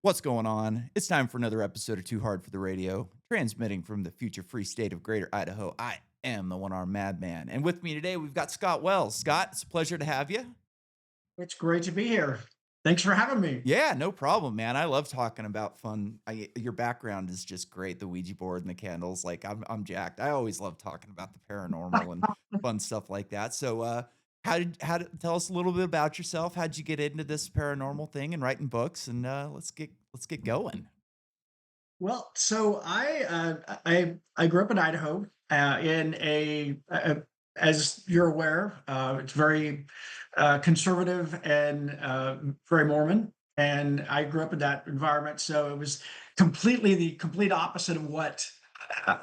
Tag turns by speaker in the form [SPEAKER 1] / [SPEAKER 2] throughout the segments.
[SPEAKER 1] What's going on? It's time for another episode of Too Hard for the Radio, transmitting from the future free state of Greater Idaho. I am the one armed madman. And with me today, we've got Scott Wells. Scott, it's a pleasure to have you.
[SPEAKER 2] It's great to be here. Thanks for having me.
[SPEAKER 1] Yeah, no problem, man. I love talking about fun. Your background is just great. The Ouija board and the candles. Like I'm jacked. I always love talking about the paranormal and fun stuff like that. So, how did tell us a little bit about yourself? How'd you get into this paranormal thing and writing books? And let's get going.
[SPEAKER 2] I grew up in Idaho, in as you're aware, it's very conservative and very Mormon, and I grew up in that environment. So it was completely the complete opposite of what uh,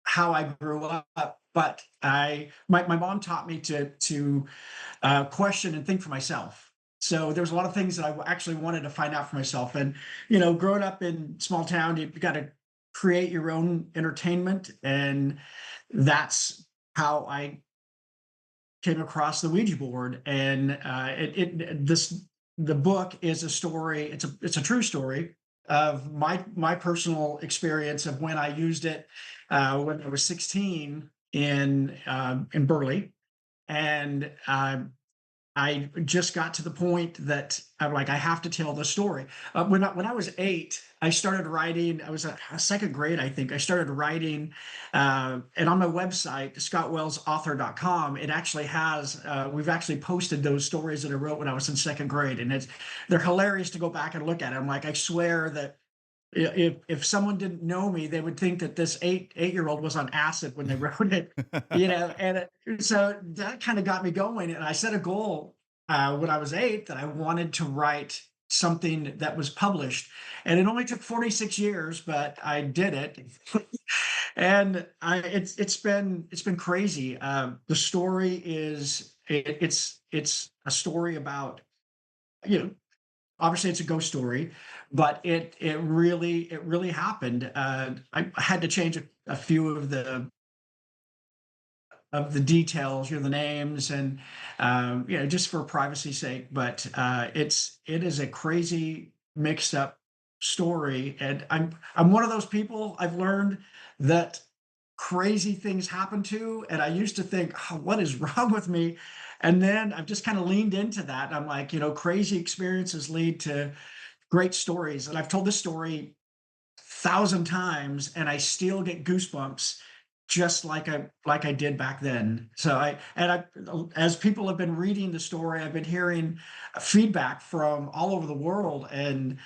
[SPEAKER 2] how I grew up. But my mom taught me to question and think for myself. So there was a lot of things that actually wanted to find out for myself. And growing up in small town, you got to create your own entertainment, and that's how I came across the Ouija board. And the book is a story. It's a true story of my personal experience of when I used it when I was 16 in Burley, and I just got to the point that I'm like, I have to tell the story. When I was 8, I started writing. I was a second grade, I think. I started writing, and on my website, scottwellsauthor.com, it actually has. We've actually posted those stories that I wrote when I was in second grade, and they're hilarious to go back and look at. I'm like, I swear that if someone didn't know me, they would think that this eight-year old was on acid when they wrote it, so that kind of got me going. And I set a goal when I was 8 that I wanted to write something that was published, and it only took 46 years, but I did it. And it's been crazy. The story it's a story about you know obviously it's a ghost story, but it really happened. I had to change a few of the details, the names, and just for privacy's sake. But it is a crazy mixed up story, and I'm one of those people. I've learned that crazy things happen to, and I used to think, oh, what is wrong with me? And then I've just kind of leaned into that. I'm like, crazy experiences lead to great stories, and I've told this story 1,000 times, and I still get goosebumps, just like I did back then. As people have been reading the story, I've been hearing feedback from all over the world, and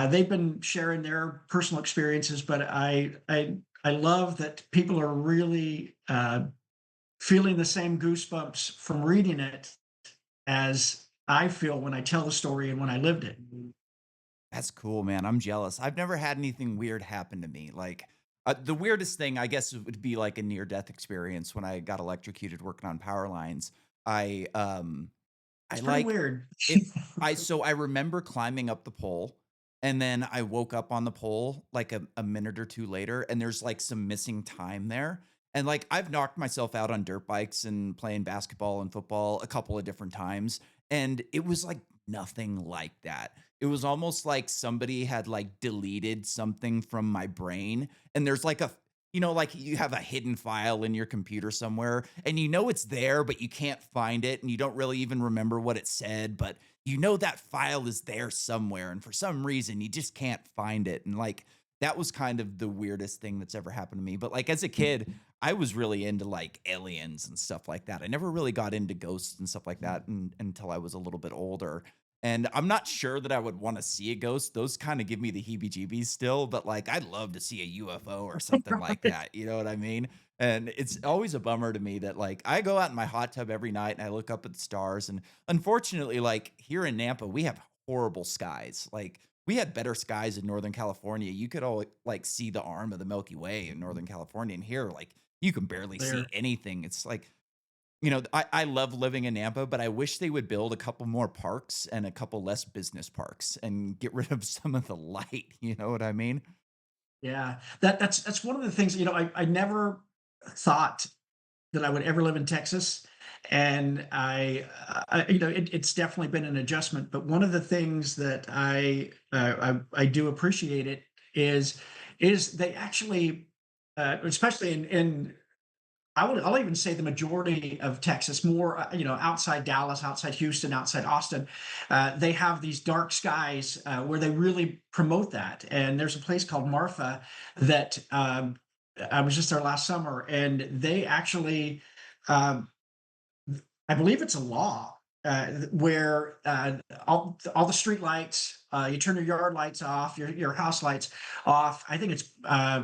[SPEAKER 2] they've been sharing their personal experiences. But I love that people are really feeling the same goosebumps from reading it as I feel when I tell the story and when I lived it.
[SPEAKER 1] That's cool, man. I'm jealous. I've never had anything weird happen to me. Like, the weirdest thing, I guess, would be like a near death experience when I got electrocuted working on power lines. I, I
[SPEAKER 2] It's pretty
[SPEAKER 1] like
[SPEAKER 2] weird.
[SPEAKER 1] it. I remember climbing up the pole, and then I woke up on the pole like a minute or two later, and there's like some missing time there. And like I've knocked myself out on dirt bikes and playing basketball and football a couple of different times, and it was like nothing like that. It was almost like somebody had like deleted something from my brain, and there's like like you have a hidden file in your computer somewhere and you know it's there, but you can't find it and you don't really even remember what it said, but you know that file is there somewhere. And for some reason, you just can't find it. And like that was kind of the weirdest thing that's ever happened to me. But like as a kid, I was really into like aliens and stuff like that. I never really got into ghosts and stuff like that until I was a little bit older. And I'm not sure that I would want to see a ghost. Those kind of give me the heebie-jeebies still, but like I'd love to see a UFO or something like that. You know what I mean? And it's always a bummer to me that like I go out in my hot tub every night and I look up at the stars. And unfortunately, like here in Nampa, we have horrible skies. Like we had better skies in Northern California. You could all like see the arm of the Milky Way in Northern California. And here, like you can barely see
[SPEAKER 2] There.
[SPEAKER 1] anything. It's like I love living in Nampa, but I wish they would build a couple more parks and a couple less business parks and get rid of some of the light, you know what I mean?
[SPEAKER 2] Yeah, that's one of the things. I never thought that I would ever live in Texas, And it's definitely been an adjustment. But one of the things that I do appreciate it is they actually, especially in I'll even say the majority of Texas, more outside Dallas, outside Houston, outside Austin, they have these dark skies where they really promote that. And there's a place called Marfa that I was just there last summer, and they actually um, I believe it's a law where all the street lights, you turn your yard lights off, your house lights off. I think it's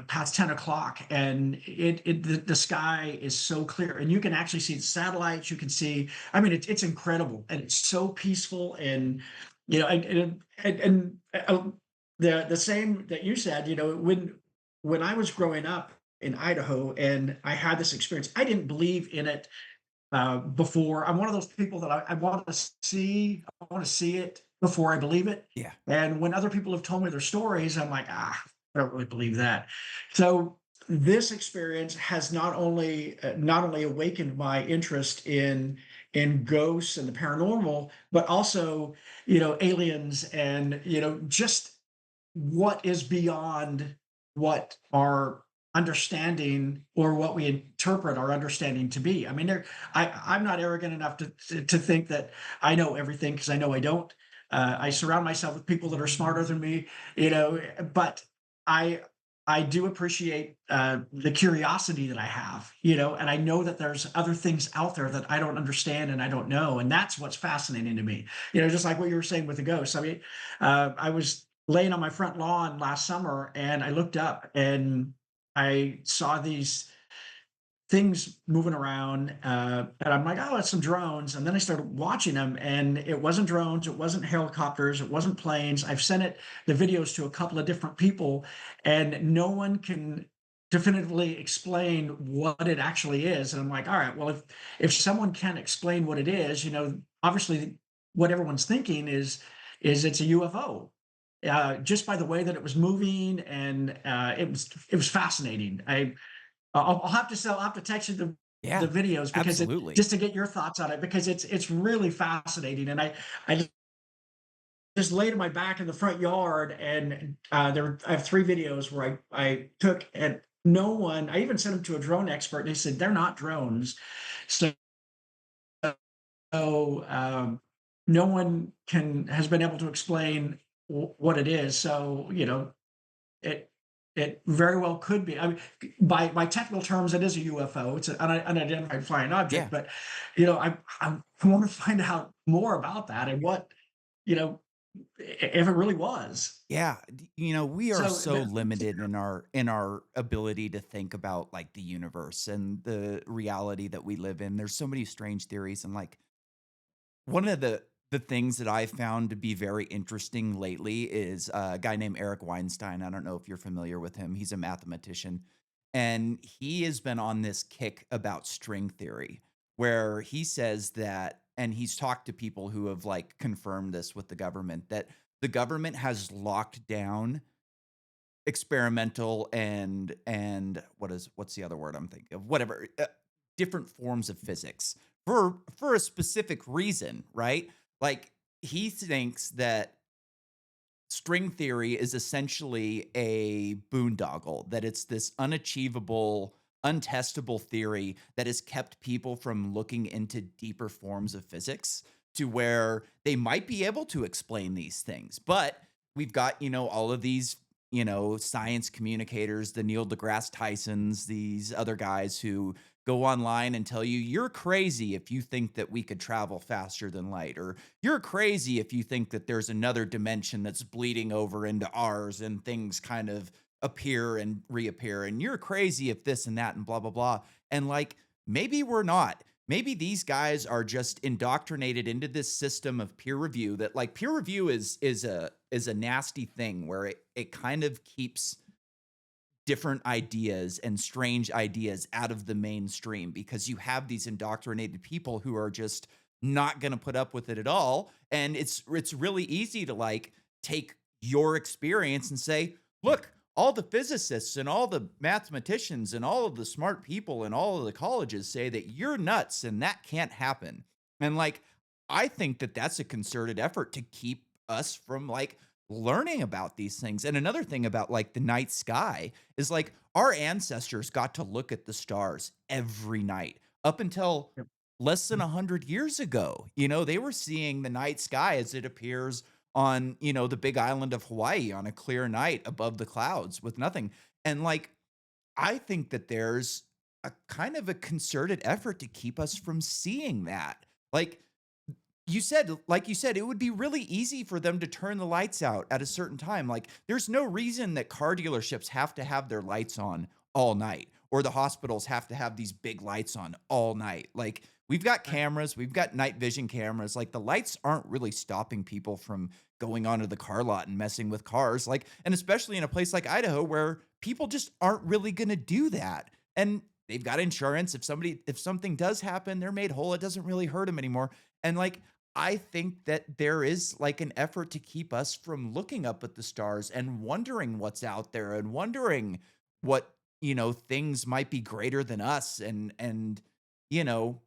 [SPEAKER 2] past 10 o'clock, and the sky is so clear, and you can actually see the satellites. You can see. I mean, it's incredible, and it's so peaceful, and you know, the same that you said. When I was growing up in Idaho, and I had this experience, I didn't believe in it before. I'm one of those people that I want to see. I want to see it before I believe it.
[SPEAKER 1] Yeah.
[SPEAKER 2] And when other people have told me their stories, I'm like, I don't really believe that. So this experience has not only awakened my interest in ghosts and the paranormal, but also aliens, and just what is beyond what our understanding or what we interpret our understanding to be. I mean, I'm not arrogant enough to think that I know everything, because I know I don't. I surround myself with people that are smarter than me, but I I do appreciate the curiosity that I have, and I know that there's other things out there that I don't understand and I don't know, and that's what's fascinating to me. Just like what you were saying with the ghosts. I mean, I was laying on my front lawn last summer, and I looked up and I saw these things moving around, and I'm like, oh, it's some drones. And then I started watching them, and it wasn't drones, it wasn't helicopters, it wasn't planes. I've sent the videos to a couple of different people, and no one can definitively explain what it actually is. And I'm like, all right, well, if someone can't explain what it is, obviously what everyone's thinking is it's a UFO. Just by the way that it was moving, and it was fascinating. I'll have to text you the
[SPEAKER 1] Yeah.
[SPEAKER 2] videos, because it
[SPEAKER 1] Absolutely.
[SPEAKER 2] just to get your thoughts on it, because it's really fascinating. And I just laid on my back in the front yard, and I have three videos where I took, and no one. I even sent them to a drone expert, and they said they're not drones. So no one can has been able to explain what it is. So it it very well could be. I mean, by technical terms, it is a UFO. It's an unidentified flying object.
[SPEAKER 1] Yeah.
[SPEAKER 2] But I want to find out more about that, and what you know if it really was.
[SPEAKER 1] Yeah, we are
[SPEAKER 2] So
[SPEAKER 1] so limited in our ability to think about like the universe and the reality that we live in. There's so many strange theories, and like one of the things that I found to be very interesting lately is a guy named Eric Weinstein. I don't know if you're familiar with him. He's a mathematician, and he has been on this kick about string theory, where he says that, and he's talked to people who have like confirmed this with the government, that the government has locked down experimental and what's the other word I'm thinking of? Whatever, different forms of physics for a specific reason, right? Like he thinks that string theory is essentially a boondoggle, that it's this unachievable, untestable theory that has kept people from looking into deeper forms of physics to where they might be able to explain these things. But we've got, all of these, science communicators, the Neil deGrasse Tysons, these other guys who go online and tell you you're crazy if you think that we could travel faster than light, or you're crazy if you think that there's another dimension that's bleeding over into ours and things kind of appear and reappear. And you're crazy if this and that and blah, blah, blah. And like, maybe we're not. Maybe these guys are just indoctrinated into this system of peer review, that like peer review is a nasty thing where it kind of keeps different ideas and strange ideas out of the mainstream, because you have these indoctrinated people who are just not going to put up with it at all. And it's really easy to like take your experience and say, look, all the physicists and all the mathematicians and all of the smart people and all of the colleges say that you're nuts and that can't happen. And like, I think that that's a concerted effort to keep us from like learning about these things. And another thing about like the night sky is like our ancestors got to look at the stars every night up until
[SPEAKER 2] Yep.
[SPEAKER 1] less than 100 years ago. You know, they were seeing the night sky as it appears on, you know, the big island of Hawaii on a clear night above the clouds with nothing. And like, I think that there's a kind of a concerted effort to keep us from seeing that. Like, you said, it would be really easy for them to turn the lights out at a certain time. Like, there's no reason that car dealerships have to have their lights on all night or the hospitals have to have these big lights on all night. Like, we've got
[SPEAKER 2] Right.
[SPEAKER 1] cameras, we've got night vision cameras. Like, the lights aren't really stopping people from going onto the car lot and messing with cars. Like, and especially in a place like Idaho where people just aren't really going to do that. And they've got insurance. If something does happen, they're made whole. It doesn't really hurt them anymore. And like, I think that there is like an effort to keep us from looking up at the stars and wondering what's out there and wondering what, you know, things might be greater than us and you know,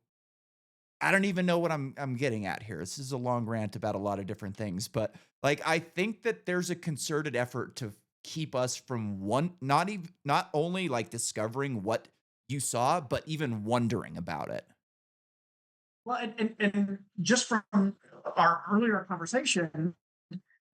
[SPEAKER 1] I don't even know what I'm getting at here. This is a long rant about a lot of different things, but like I think that there's a concerted effort to keep us from not only like discovering what you saw, but even wondering about it.
[SPEAKER 2] Well, and just from our earlier conversation,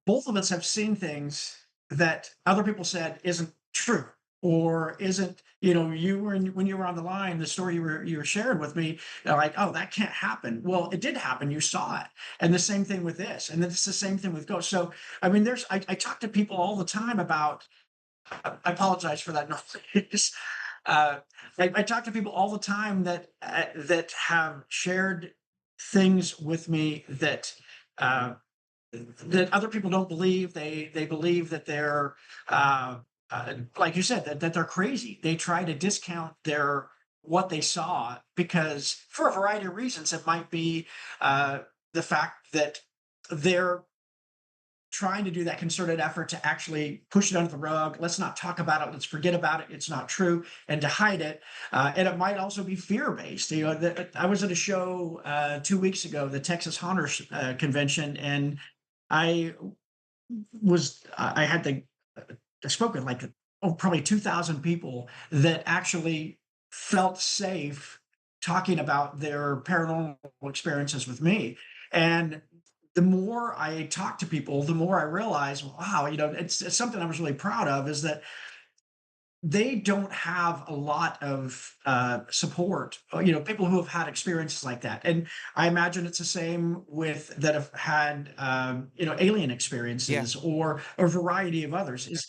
[SPEAKER 2] both of us have seen things that other people said isn't true or isn't, you were when you were on the line, the story you were sharing with me, like, oh, that can't happen. Well, it did happen. You saw it. And the same thing with this. And then it's the same thing with ghosts. So I mean, I talk to people all the time about, I apologize for that noise. Uh, I talk to people all the time that have shared things with me uh, that other people don't believe. They believe that they're, like you said, that they're crazy. They try to discount their what they saw because for a variety of reasons. It might be the fact that they're trying to do that concerted effort to actually push it under the rug. Let's not talk about it. Let's forget about it. It's not true, and to hide it. And it might also be fear based. I was at a show 2 weeks ago, the Texas Haunters Convention, and I I had I spoke with like probably 2,000 people that actually felt safe talking about their paranormal experiences with me. And the more I talk to people, the more I realize, wow, it's something I was really proud of is that they don't have a lot of support, people who have had experiences like that. And I imagine it's the same with that have had, alien
[SPEAKER 1] Yeah.
[SPEAKER 2] experiences or a variety of others. Is,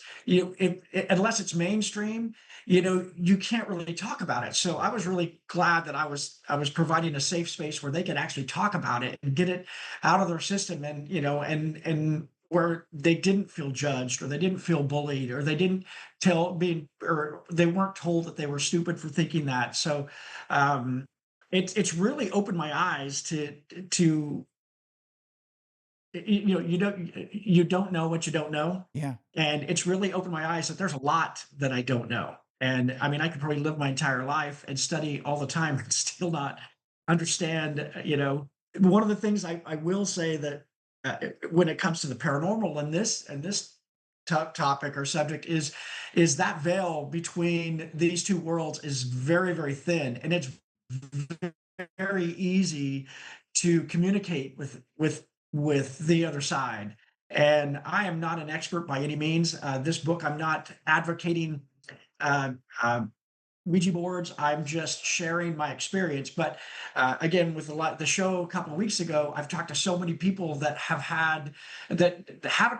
[SPEAKER 2] unless it's mainstream, you can't really talk about it. So I was really glad that I was providing a safe space where they could actually talk about it and get it out of their system, and and where they didn't feel judged or they didn't feel bullied or they didn't or they weren't told that they were stupid for thinking that. So um, it's really opened my eyes to you don't know what you don't know,
[SPEAKER 1] Yeah.
[SPEAKER 2] and it's really opened my eyes that there's a lot that I don't know. And I mean, I could probably live my entire life and study all the time and still not understand. One of the things I will say that when it comes to the paranormal and this topic or subject is that veil between these two worlds is very, very thin, and it's very easy to communicate with the other side. And I am not an expert by any means. This book, I'm not advocating uh, uh, Ouija boards. I'm just sharing my experience. But again, with the show a couple of weeks ago, I've talked to so many people that haven't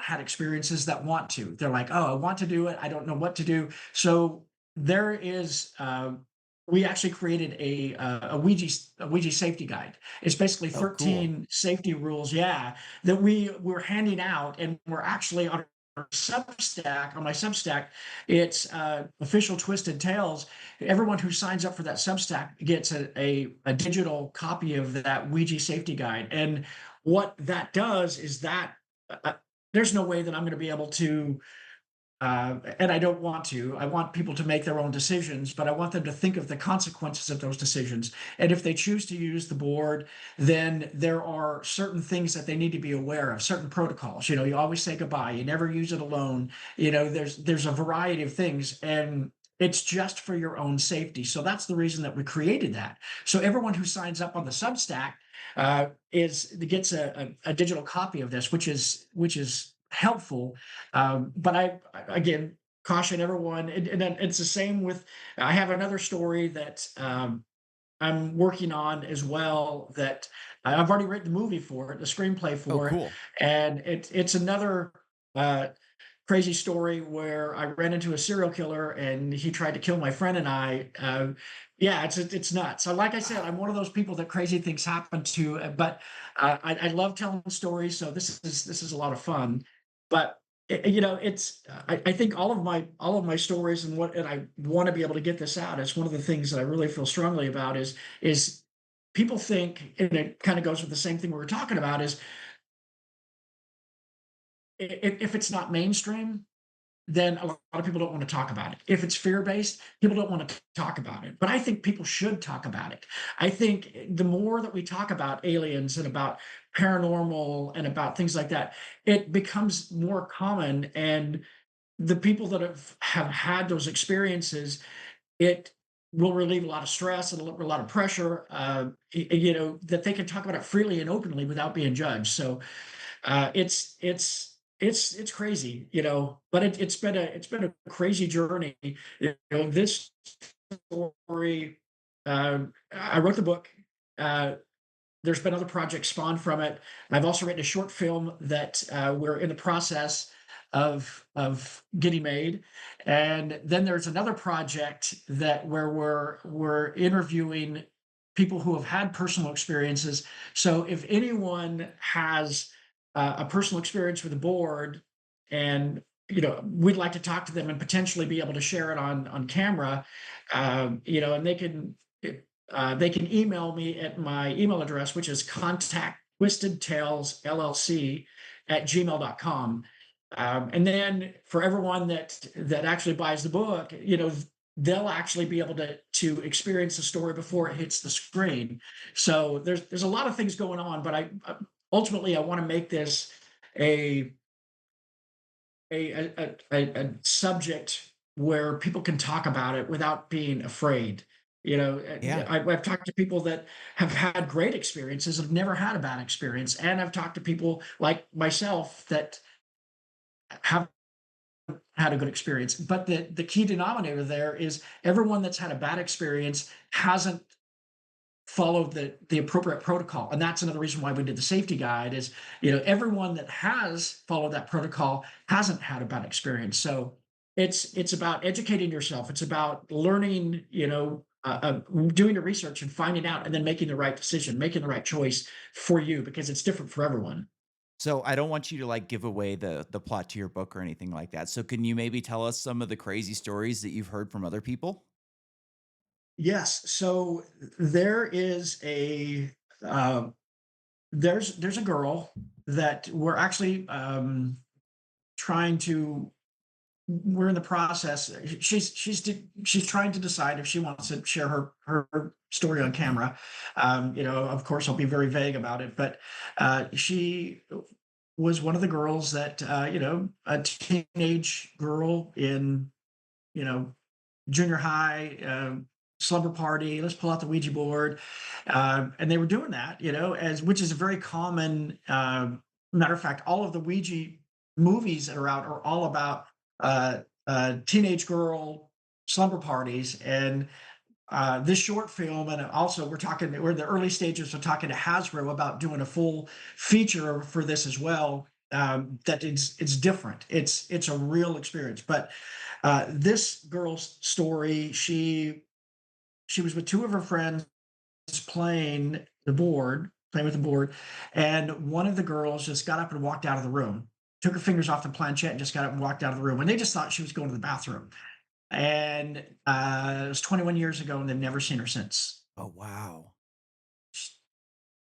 [SPEAKER 2] had experiences that want to. They're like, "Oh, I want to do it. I don't know what to do." So there is. We actually created a Ouija safety guide. It's basically
[SPEAKER 1] Oh, cool.
[SPEAKER 2] 13 safety rules, yeah, that we're handing out, and we're actually on our Substack. On my Substack, it's official Twisted Tales. Everyone who signs up for that Substack gets a digital copy of that Ouija safety guide. And what that does is that uh, there's no way that I'm going to be able to And I don't want to. I want people to make their own decisions, but I want them to think of the consequences of those decisions. And if they choose to use the board, then there are certain things that they need to be aware of, certain protocols. You always say goodbye. You never use it alone. There's a variety of things, and it's just for your own safety. So that's the reason that we created that. So everyone who signs up on the Substack is gets a digital copy of this, which is helpful. But again, caution everyone, and then it's the same with. I have another story that I'm working on as well. That I've already written the movie for it, the screenplay
[SPEAKER 1] Oh,
[SPEAKER 2] for it,
[SPEAKER 1] cool.
[SPEAKER 2] and it's another. Crazy story where I ran into a serial killer and he tried to kill my friend and I. Yeah, it's nuts. So, like I said, I'm one of those people that crazy things happen to. But I love telling stories, so this is a lot of fun. But it's I think all of my stories and I want to be able to get this out. It's one of the things that I really feel strongly about is people think, and it kind of goes with the same thing we were talking about, is if it's not mainstream, then a lot of people don't want to talk about it. If it's fear based, people don't want to talk about it. But I think people should talk about it. I think the more that we talk about aliens and about paranormal and about things like that, it becomes more common. And the people that have had those experiences, it will relieve a lot of stress and a lot of pressure, that they can talk about it freely and openly without being judged. So it's crazy, but it's been a crazy journey. This story. I wrote the book. Uh, there's been other projects spawned from it. I've also written a short film that we're in the process of getting made, and then there's another project that where we're interviewing people who have had personal experiences. So if anyone has a personal experience with the board, and we'd like to talk to them and potentially be able to share it on camera, and they can email me at my email address, which is contact twistedtalesllc@gmail.com. And then for everyone that actually buys the book, they'll actually be able to experience the story before it hits the screen. So there's a lot of things going on, but ultimately I want to make this a a subject where people can talk about it without being afraid.
[SPEAKER 1] Yeah.
[SPEAKER 2] I've talked to people that have had great experiences, have never had a bad experience, and I've talked to people like myself that have had a good experience. But the key denominator there is everyone that's had a bad experience hasn't followed the appropriate protocol, and that's another reason why we did the safety guide. Is everyone that has followed that protocol hasn't had a bad experience. So it's about educating yourself. It's about learning, doing the research and finding out, and then making the right decision, making the right choice for you, because it's different for everyone.
[SPEAKER 1] So I don't want you to like give away the plot to your book or anything like that. So can you maybe tell us some of the crazy stories that you've heard from other people?
[SPEAKER 2] Yes. So there is a uh, there's a girl that we're actually trying to we're in the process. She's trying to decide if she wants to share her story on camera. Of course, I'll be very vague about it, but she was one of the girls that a teenage girl in you know junior high, slumber party. Let's pull out the Ouija board, and they were doing that, as which is a very common. Matter of fact, all of the Ouija movies that are out are all about teenage girl slumber parties. And this short film, and also we're in the early stages of talking to Hasbro about doing a full feature for this as well. That it's different. It's a real experience. But this girl's story, she was with two of her friends playing with the board, and one of the girls just got up and walked out of the room, took her fingers off the planchette and just got up and walked out of the room. And they just thought she was going to the bathroom. And it was 21 years ago, and they've never seen her since.
[SPEAKER 1] Oh, wow.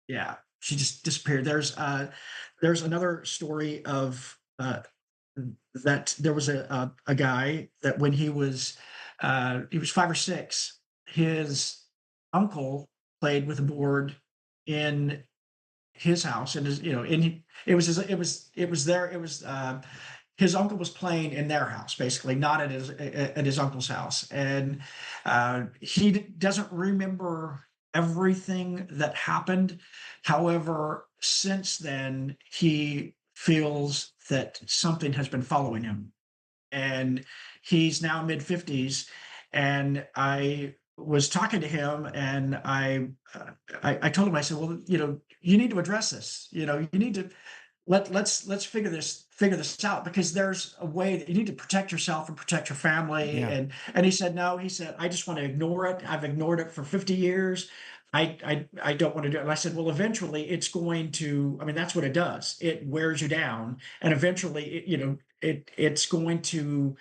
[SPEAKER 2] Yeah, she just disappeared. There's another story of that there was a guy that when he was 5 or 6, his uncle played with a board in his house and his, it was there, it was his uncle was playing in their house, basically, not at his uncle's house. And doesn't remember everything that happened. However, since then, he feels that something has been following him, and he's now mid 50s. And I was talking to him, and I told him, I said, well, you need to address this. You need to let's figure this out, because there's a way that you need to protect yourself and protect your family.
[SPEAKER 1] Yeah.
[SPEAKER 2] And he said, no, he said, I just want to ignore it. I've ignored it for 50 years. I don't want to do it. And I said, well, eventually it's going to, I mean, that's what it does. It wears you down. And eventually it's going to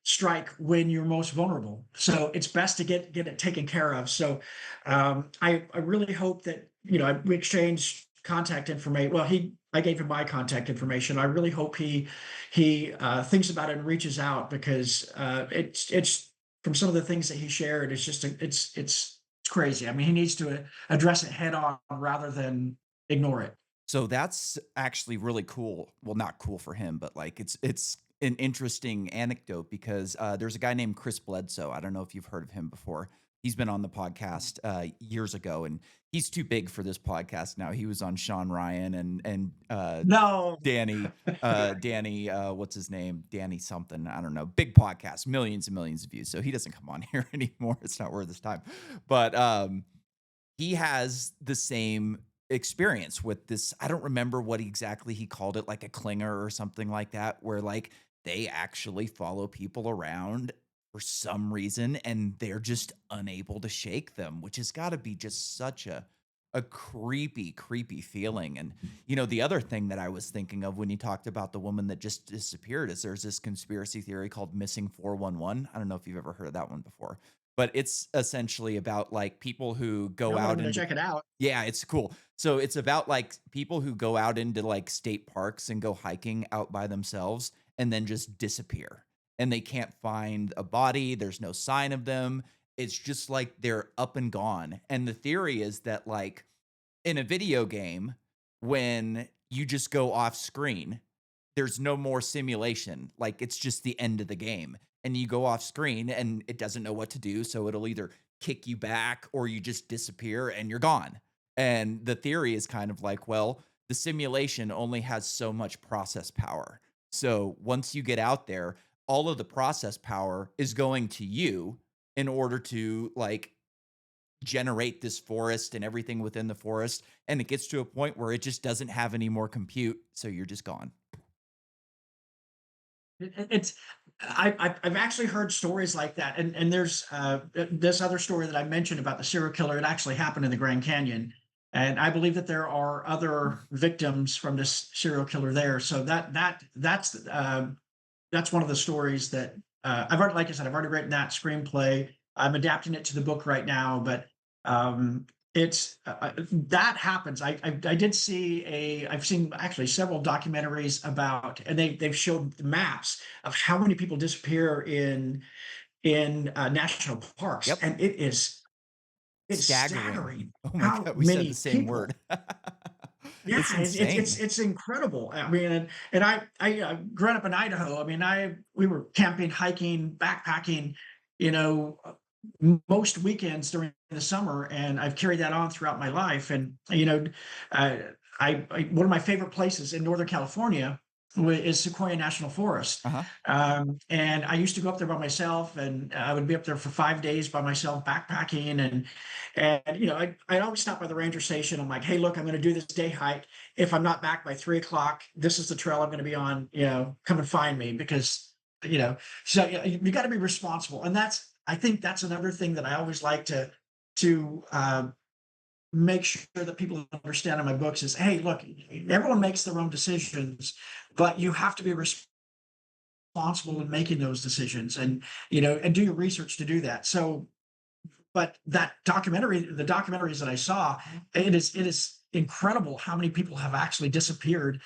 [SPEAKER 2] strike when you're most vulnerable. So it's best to get it taken care of. So I really hope that, we exchanged contact information. Well, I gave him my contact information. I really hope he thinks about it and reaches out, because it's from some of the things that he shared. It's just it's crazy. I mean, he needs to address it head on rather than ignore it.
[SPEAKER 1] So that's actually really cool. Well, not cool for him, but like it's an interesting anecdote because there's a guy named Chris Bledsoe. I don't know if you've heard of him before. He's been on the podcast years ago, and he's too big for this podcast now. He was on Sean Ryan and
[SPEAKER 2] No.
[SPEAKER 1] Danny, Danny, what's his name? Danny something. I don't know. Big podcast, millions and millions of views. So he doesn't come on here anymore. It's not worth his time. But he has the same experience with this. I don't remember what exactly he called it, like a clinger or something like that, where like they actually follow people around for some reason and they're just unable to shake them, which has got to be just such a creepy, creepy feeling. And the other thing that I was thinking of when you talked about the woman that just disappeared is there's this conspiracy theory called missing 411. I don't know if you've ever heard of that one before, but it's essentially about like people who go
[SPEAKER 2] No, but I'm
[SPEAKER 1] out
[SPEAKER 2] going to
[SPEAKER 1] into
[SPEAKER 2] check it out.
[SPEAKER 1] yeah, it's cool. So it's about like people who go out into like state parks and go hiking out by themselves and then just disappear. And they can't find a body, there's no sign of them. It's just like they're up and gone. And the theory is that like in a video game, when you just go off screen, there's no more simulation. Like it's just the end of the game. And you go off screen and it doesn't know what to do. So it'll either kick you back or you just disappear and you're gone. And the theory is kind of like, well, the simulation only has so much process power. So once you get out there, all of the process power is going to you in order to like generate this forest and everything within the forest. And it gets to a point where it just doesn't have any more compute. So you're just gone.
[SPEAKER 2] It's I've actually heard stories like that, and there's this other story that I mentioned about the serial killer. It actually happened in the Grand Canyon, and I believe that there are other victims from this serial killer there. So that's one of the stories that I've already, like I said, I've already written that screenplay. I'm adapting it to the book right now, but um, it's that happens. I did see I've seen actually several documentaries about, and they've showed maps of how many people disappear in national parks,
[SPEAKER 1] Yep.
[SPEAKER 2] and it's
[SPEAKER 1] Staggering.
[SPEAKER 2] staggering
[SPEAKER 1] Oh my
[SPEAKER 2] how
[SPEAKER 1] god, we said the
[SPEAKER 2] many
[SPEAKER 1] same
[SPEAKER 2] people.
[SPEAKER 1] word.
[SPEAKER 2] Yeah,
[SPEAKER 1] It's
[SPEAKER 2] it's
[SPEAKER 1] insane.
[SPEAKER 2] it's incredible. I mean, and I grew up in Idaho. I mean, we were camping, hiking, backpacking, you know, most weekends during the summer, and I've carried that on throughout my life. And uh, one of my favorite places in Northern California is Sequoia National Forest.
[SPEAKER 1] Uh-huh.
[SPEAKER 2] And I used to go up there by myself, and I would be up there for 5 days by myself backpacking. And I always stop by the ranger station. I'm like, hey, look, I'm going to do this day hike. If I'm not back by 3 o'clock, this is the trail I'm going to be on. Come and find me, because you know. So you got to be responsible, and I think that's another thing that I always like to make sure that people understand in my books is, hey, look, everyone makes their own decisions, but you have to be responsible in making those decisions, and do your research to do that. So, but the documentaries that I saw, it is incredible how many people have actually disappeared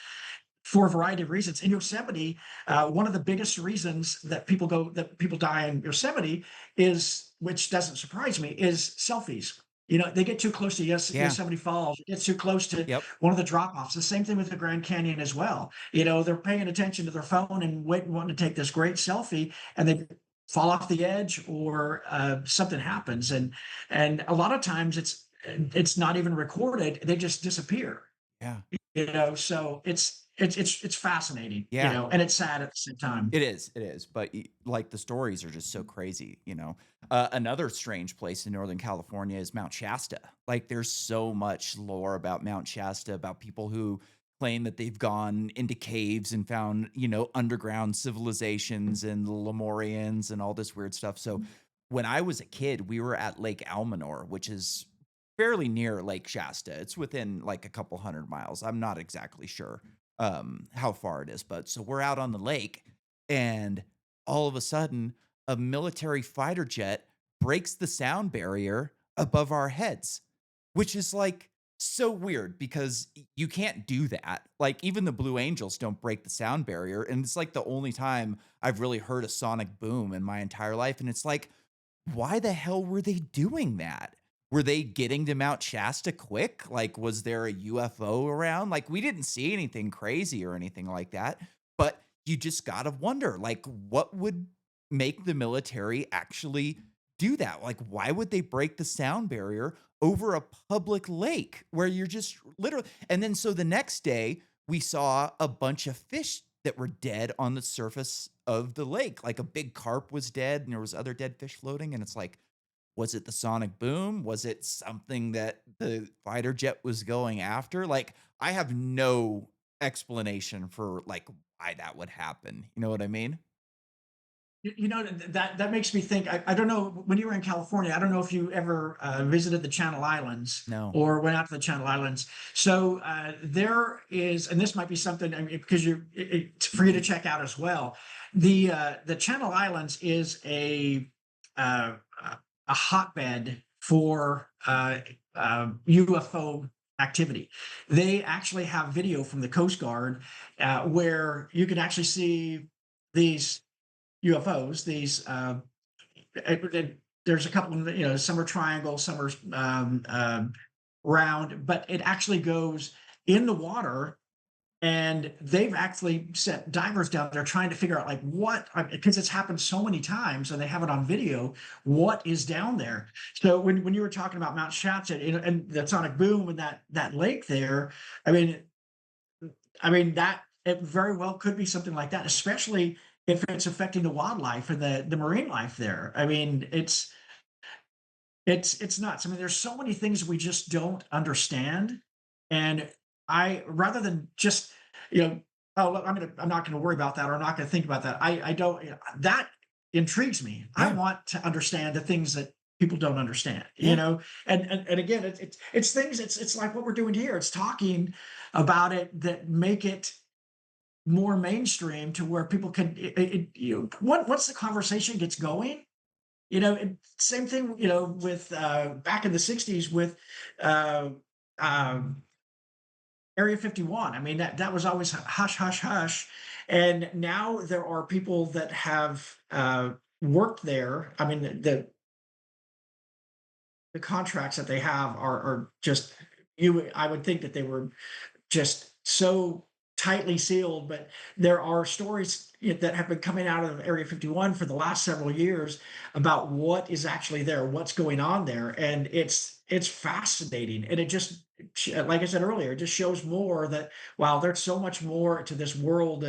[SPEAKER 2] for a variety of reasons. In Yosemite, one of the biggest reasons that people die in Yosemite is, which doesn't surprise me, is selfies. They get too close to
[SPEAKER 1] Yeah.
[SPEAKER 2] Yosemite Falls, get too close to
[SPEAKER 1] Yep.
[SPEAKER 2] one of the drop offs. The same thing with the Grand Canyon as well. They're paying attention to their phone and wanting to take this great selfie, and they fall off the edge, or something happens, and a lot of times it's not even recorded. They just disappear.
[SPEAKER 1] Yeah.
[SPEAKER 2] So it's fascinating,
[SPEAKER 1] Yeah.
[SPEAKER 2] and it's sad at the same time.
[SPEAKER 1] It is, but like the stories are just so crazy, you know. Another strange place in Northern California is Mount Shasta. Like, there's so much lore about Mount Shasta, about people who claim that they've gone into caves and found, underground civilizations and the Lemurians and all this weird stuff. So, when I was a kid, we were at Lake Almanor, which is fairly near Lake Shasta. It's within like a couple 100 miles. I'm not exactly sure how far it is, but so we're out on the lake, and all of a sudden, a military fighter jet breaks the sound barrier above our heads, which is like so weird because you can't do that. Like, even the Blue Angels don't break the sound barrier. And it's like the only time I've really heard a sonic boom in my entire life. And it's like, why the hell were they doing that? Were they getting to Mount Shasta quick? Like, was there a UFO around? Like, we didn't see anything crazy or anything like that, but you just gotta wonder, like, what would make the military actually do that? Like, why would they break the sound barrier over a public lake where you're just literally, and then so the next day, we saw a bunch of fish that were dead on the surface of the lake. Like, a big carp was dead and there was other dead fish floating, and it's like, was it the sonic boom? Was it something that the fighter jet was going after? Like, I have no explanation for, like, why that would happen. You know what I mean?
[SPEAKER 2] That makes me think. I don't know, when you were in California. I don't know if you ever visited the Channel Islands
[SPEAKER 1] No.
[SPEAKER 2] or went out to the Channel Islands. So there is, and this might be something, I mean, because it's for you to check out as well. The Channel Islands is uh, a hotbed for UFO activity. They actually have video from the Coast Guard where you can actually see these UFOs. There's a couple of, some are triangle, some are round, but it actually goes in the water. And they've actually set divers down there trying to figure out, like, what, because it's happened so many times and they have it on video, what is down there. So when you were talking about Mount Shasta, and the sonic boom and that lake there, I mean, that it very well could be something like that, especially if it's affecting the wildlife and the marine life there. I mean, it's nuts. I mean, there's so many things we just don't understand, and I, rather than just, oh, look, I'm not going to worry about that, or I'm not going to think about that. I don't. That intrigues me. I
[SPEAKER 1] Yeah.
[SPEAKER 2] want to understand the things that people don't understand.
[SPEAKER 1] Yeah.
[SPEAKER 2] And again, it's things. It's like what we're doing here. It's talking about it that make it more mainstream, to where people can, once the conversation gets going, same thing, with back in the 60s with uh, um, Area 51. I mean, that was always hush, hush, hush. And now there are people that have worked there. I mean, the contracts that they have are just, I would think that they were just so tightly sealed. But there are stories that have been coming out of Area 51 for the last several years about what is actually there, what's going on there, and it's fascinating. And it just, like I said earlier, it just shows more that, wow, there's so much more to this world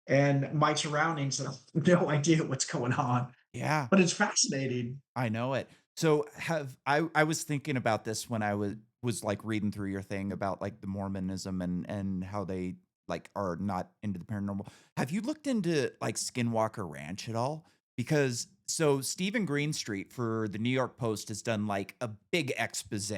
[SPEAKER 2] and my surroundings that I have no idea what's going on.
[SPEAKER 1] Yeah.
[SPEAKER 2] But it's fascinating.
[SPEAKER 1] I know it. So have I was thinking about this when I was like reading through your thing about like the Mormonism and how they like are not into the paranormal. Have you looked into like Skinwalker Ranch at all? Because so Stephen Greenstreet for the New York Post has done like a big expose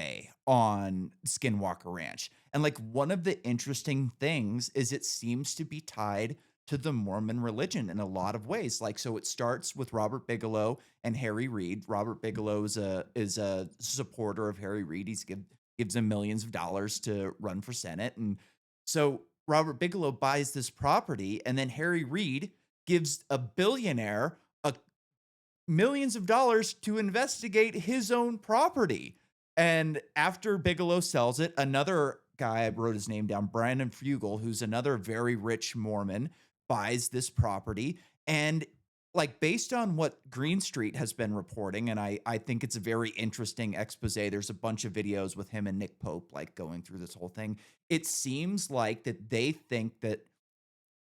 [SPEAKER 1] on Skinwalker Ranch. And like one of the interesting things is it seems to be tied to the Mormon religion in a lot of ways. Like, so it starts with Robert Bigelow and Harry Reid. Robert Bigelow is a supporter of Harry Reid. Gives him millions of dollars to run for Senate, and so Robert Bigelow buys this property, and then Harry Reid gives a billionaire a millions of dollars to investigate his own property. And after Bigelow sells it, another guy, I wrote his name down, Brandon Fugel, who's another very rich Mormon, buys this property. And like based on what Green Street has been reporting, and I think it's a very interesting expose. There's a bunch of videos with him and Nick Pope like going through this whole thing. It seems like that they think that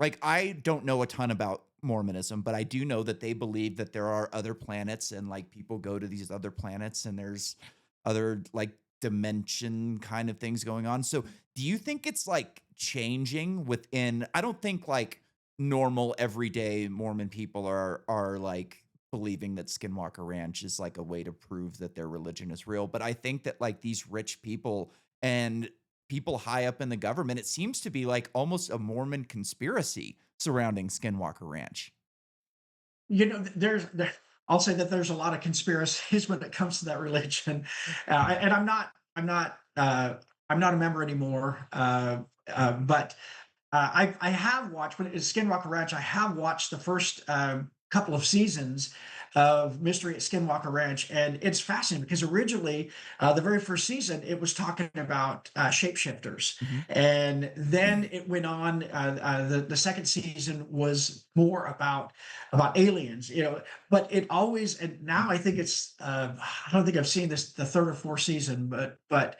[SPEAKER 1] like, I don't know a ton about Mormonism, but I do know that they believe that there are other planets and, like, people go to these other planets and there's other, like, dimension kind of things going on. So, do you think it's, like, changing within I don't think, like, normal everyday Mormon people are, like, believing that Skinwalker Ranch is, like, a way to prove that their religion is real, but I think that, like, these rich people and people high up in the government, it seems to be like almost a Mormon conspiracy surrounding Skinwalker Ranch.
[SPEAKER 2] I'll say that there's a lot of conspiracies when it comes to that religion, and I'm not a member anymore. But I have watched when it's Skinwalker Ranch. I have watched the first couple of seasons of Mystery at Skinwalker Ranch, and it's fascinating because originally, the very first season, it was talking about shapeshifters,
[SPEAKER 1] Mhm.
[SPEAKER 2] and then it went on. The second season was more about aliens, but it always and now I think it's I don't think I've seen this the third or fourth season, but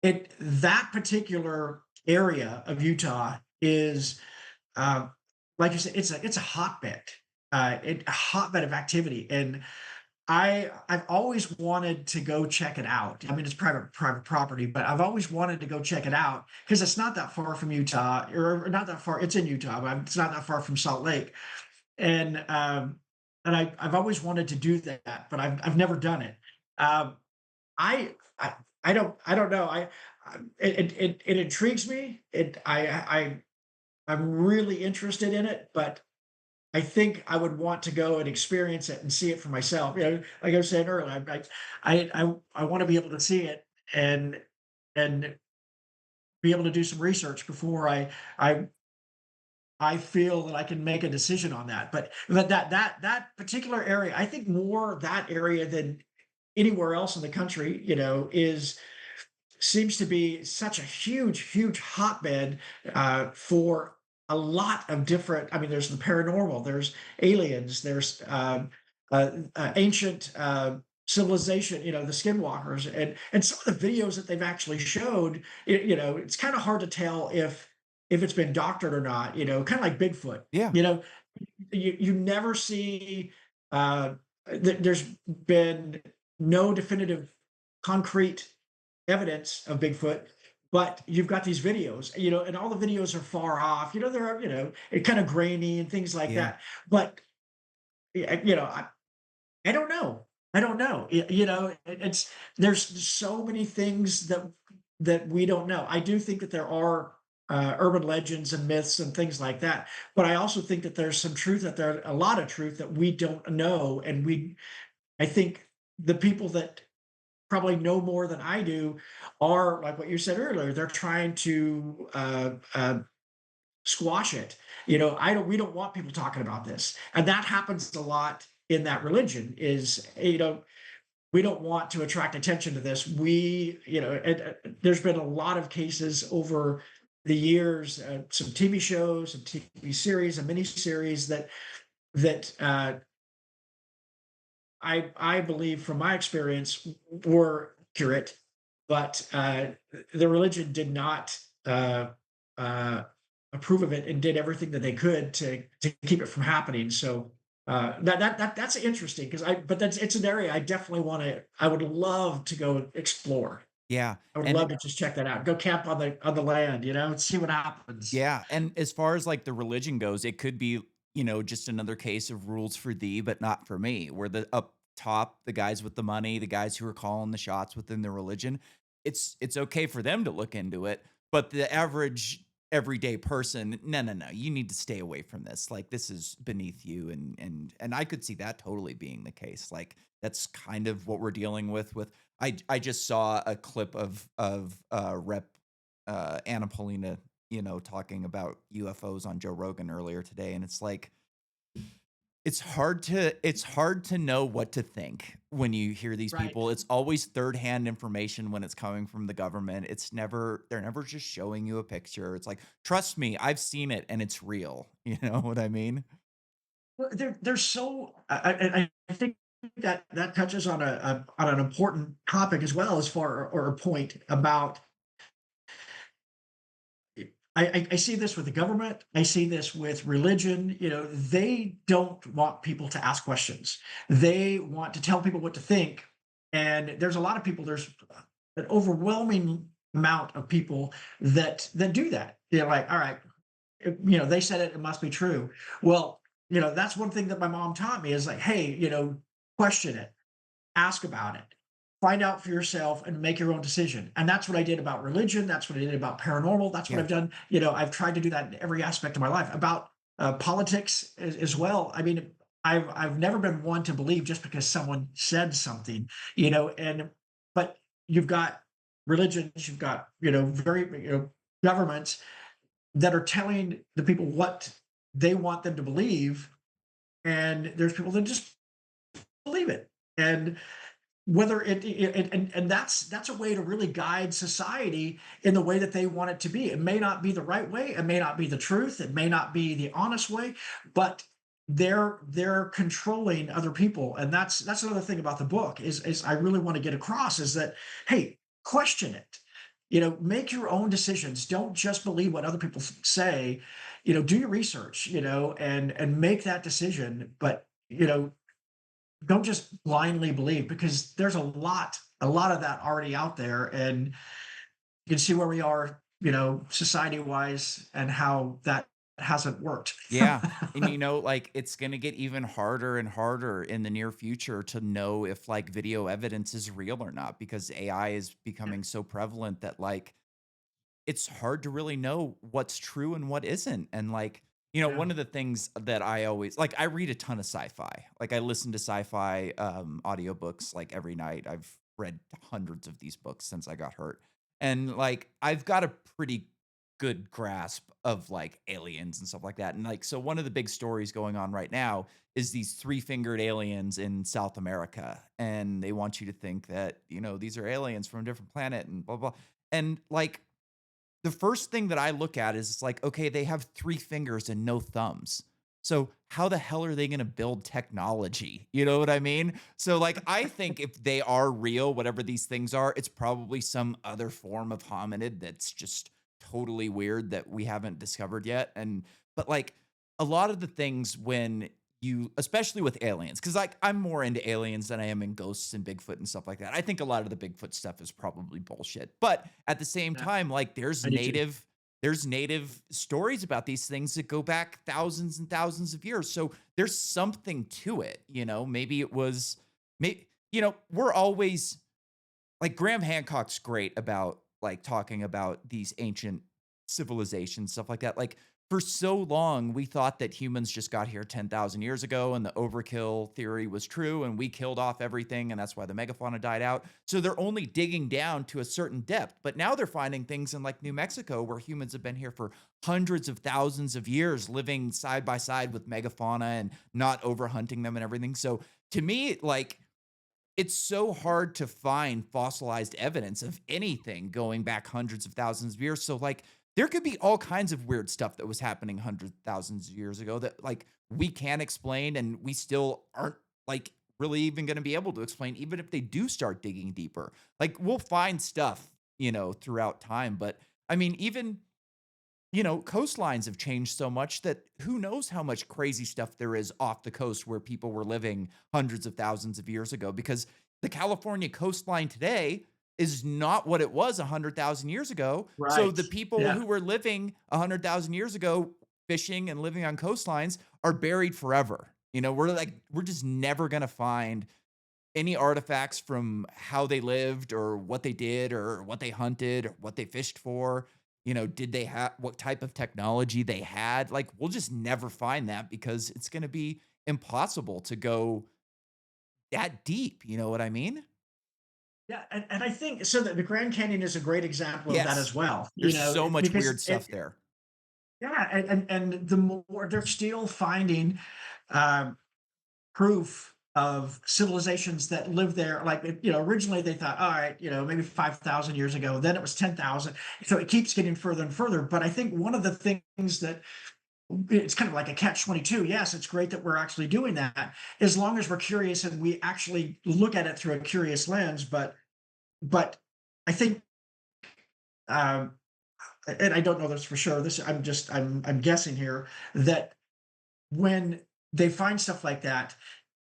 [SPEAKER 2] it that particular area of Utah is, uh, like you said, it's a hotbed, a hotbed of activity, and I've always wanted to go check it out. I mean, it's private property, but I've always wanted to go check it out because it's not that far from Utah, or not that far. It's in Utah, but it's not that far from Salt Lake, and I've always wanted to do that, but I've never done it. Um, I I I don't know. It intrigues me. I'm really interested in it, but I think I would want to go and experience it and see it for myself. Like I was saying earlier, I want to be able to see it and and be able to do some research before I I feel that I can make a decision on that. But that particular area, I think more that area than anywhere else in the country, is seems to be such a huge hotbed for a lot of different. I mean, there's the paranormal, there's aliens, there's ancient civilization. The skinwalkers, and some of the videos that they've actually showed. It's kind of hard to tell if it's been doctored or not. Kind of like Bigfoot.
[SPEAKER 1] Yeah.
[SPEAKER 2] You never see. Uh, there's been no definitive concrete evidence of Bigfoot, but you've got these videos, and all the videos are far off. They're it kind of grainy and things like
[SPEAKER 1] Yeah.
[SPEAKER 2] that. But I don't know. I don't know. It's there's so many things that we don't know. I do think that there are urban legends and myths and things like that, but I also think that there's some truth that there a lot of truth that we don't know, and I think the people that probably know more than I do are like what you said earlier. They're trying to squash it. I don't. We don't want people talking about this, and that happens a lot in that religion. Is we don't want to attract attention to this. There's been a lot of cases over the years, some TV shows, some TV series, a mini series that I believe from my experience were accurate, but the religion did not uh, approve of it and did everything that they could to keep it from happening. So that's interesting because but it's an area I definitely want to. I would love to go explore.
[SPEAKER 1] Yeah.
[SPEAKER 2] I would
[SPEAKER 1] And
[SPEAKER 2] love to just check that out. Go camp on the land, and see what happens.
[SPEAKER 1] yeah, and as far as, like, the religion goes, it could be, just another case of rules for thee, but not for me, where the up top, the guys with the money, the guys who are calling the shots within the religion, it's okay for them to look into it, but the average everyday person, "No, no, no, you need to stay away from this, like, this is beneath you," and I could see that totally being the case, like, that's kind of what we're dealing with I just saw a clip of Rep. Anna Paulina talking about UFOs on Joe Rogan earlier today, and it's like it's hard to know what to think when you hear these
[SPEAKER 2] Right.
[SPEAKER 1] people. It's always third-hand information when it's coming from the government. They're never just showing you a picture. It's like, "Trust me, I've seen it and it's real." You know what I mean?
[SPEAKER 2] Well, they're so I think that that touches on on an important topic as well, as far or a point about I see this with the government. I see this with religion. You know, they don't want people to ask questions. They want to tell people what to think. And there's a lot of people, there's an overwhelming amount of people that do that. They're like, all right, they said it, it must be true. Well, that's one thing that my mom taught me is like, hey, question it, ask about it, find out for yourself and make your own decision. And that's what I did about religion. That's what I did about paranormal. That's what
[SPEAKER 1] Yeah.
[SPEAKER 2] I've done. I've tried to do that in every aspect of my life. About politics as well. I mean, I've never been one to believe just because someone said something, and but you've got religions, you've got very governments that are telling the people what they want them to believe, and there's people that just believe it. And whether and that's a way to really guide society in the way that they want it to be. It may not be the right way, it may not be the truth, it may not be the honest way, but they're controlling other people. And that's another thing about the book is I really want to get across is that, hey, question it. Make your own decisions. Don't just believe what other people say. Do your research, and make that decision. But don't just blindly believe, because there's a lot of that already out there. And you can see where we are, society wise, and how that hasn't worked.
[SPEAKER 1] Yeah. And like it's going to get even harder and harder in the near future to know if like video evidence is real or not because AI is
[SPEAKER 2] Yeah,
[SPEAKER 1] becoming so prevalent that like it's hard to really know what's true and what isn't. And like,
[SPEAKER 2] yeah,
[SPEAKER 1] one of the things that I always like, I read a ton of sci-fi. Like I listen to sci-fi audiobooks like every night. I've read hundreds of these books since I got hurt. And like I've got a pretty good grasp of like aliens and stuff like that. And like so one of the big stories going on right now is these three-fingered aliens in South America. And they want you to think that, these are aliens from a different planet and blah blah. And like the first thing that I look at is it's like, okay, they have 3 fingers and no thumbs. So how the hell are they gonna build technology? You know what I mean? So, like, I think if they are real, whatever these things are, it's probably some other form of hominid that's just totally weird that we haven't discovered yet, but, like, a lot of the things when you especially with aliens, because like, I'm more into aliens than I am in ghosts and Bigfoot and stuff like that. I think a lot of the Bigfoot stuff is probably bullshit, but at the same
[SPEAKER 2] yeah.
[SPEAKER 1] time, like,
[SPEAKER 2] I do too.
[SPEAKER 1] there's native stories about these things that go back thousands and thousands of years. So there's something to it, Maybe it was, we're always like Graham Hancock's great about like talking about these ancient civilizations, stuff like that. Like for so long, we thought that humans just got here 10,000 years ago and the overkill theory was true and we killed off everything and that's why the megafauna died out. So they're only digging down to a certain depth. But now they're finding things in like New Mexico where humans have been here for hundreds of thousands of years living side by side with megafauna and not overhunting them and everything. So to me, like it's so hard to find fossilized evidence of anything going back hundreds of thousands of years. So, like, there could be all kinds of weird stuff that was happening hundreds of thousands of years ago that, like, we can't explain and we still aren't, like, really even going to be able to explain, even if they do start digging deeper. Like, we'll find stuff, throughout time. But I mean, even coastlines have changed so much that who knows how much crazy stuff there is off the coast where people were living hundreds of thousands of years ago because the California coastline today is not what it was 100,000 years ago. So
[SPEAKER 2] Right.
[SPEAKER 1] the people
[SPEAKER 2] Yeah.
[SPEAKER 1] who were living 100,000 years ago fishing and living on coastlines are buried forever. We're just never going to find any artifacts from how they lived or what they did or what they hunted or what they fished for. Did they have what type of technology they had? Like, we'll just never find that because it's going to be impossible to go that deep. You know what I mean?
[SPEAKER 2] Yeah, and I think so that the Grand Canyon is a great example of that
[SPEAKER 1] Yes.
[SPEAKER 2] as well.
[SPEAKER 1] There's so much weird
[SPEAKER 2] Because
[SPEAKER 1] stuff there.
[SPEAKER 2] Yeah, and the more they're still finding um, proof of civilizations that lived there. Like, originally they thought, all right, maybe 5,000 years ago, then it was 10,000. So it keeps getting further and further. But I think one of the things that it's kind of like a catch 22. Yes, it's great that we're actually doing that as long as we're curious and we actually look at it through a curious lens. But I think, um, and I don't know this for sure. I'm guessing here that when they find stuff like that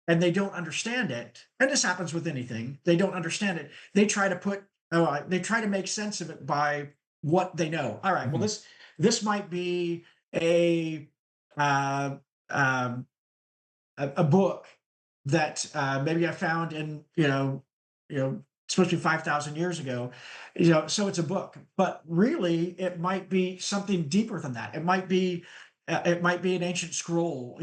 [SPEAKER 2] and they don't understand it, and this happens with anything, they don't understand it. They try to make sense of it by what they know. All right, well,
[SPEAKER 1] Mhm.
[SPEAKER 2] this might be a uh, um, a book that maybe I found in it's supposed to be 5,000 years ago, so it's a book, but really it might be something deeper than that. It might be an ancient scroll,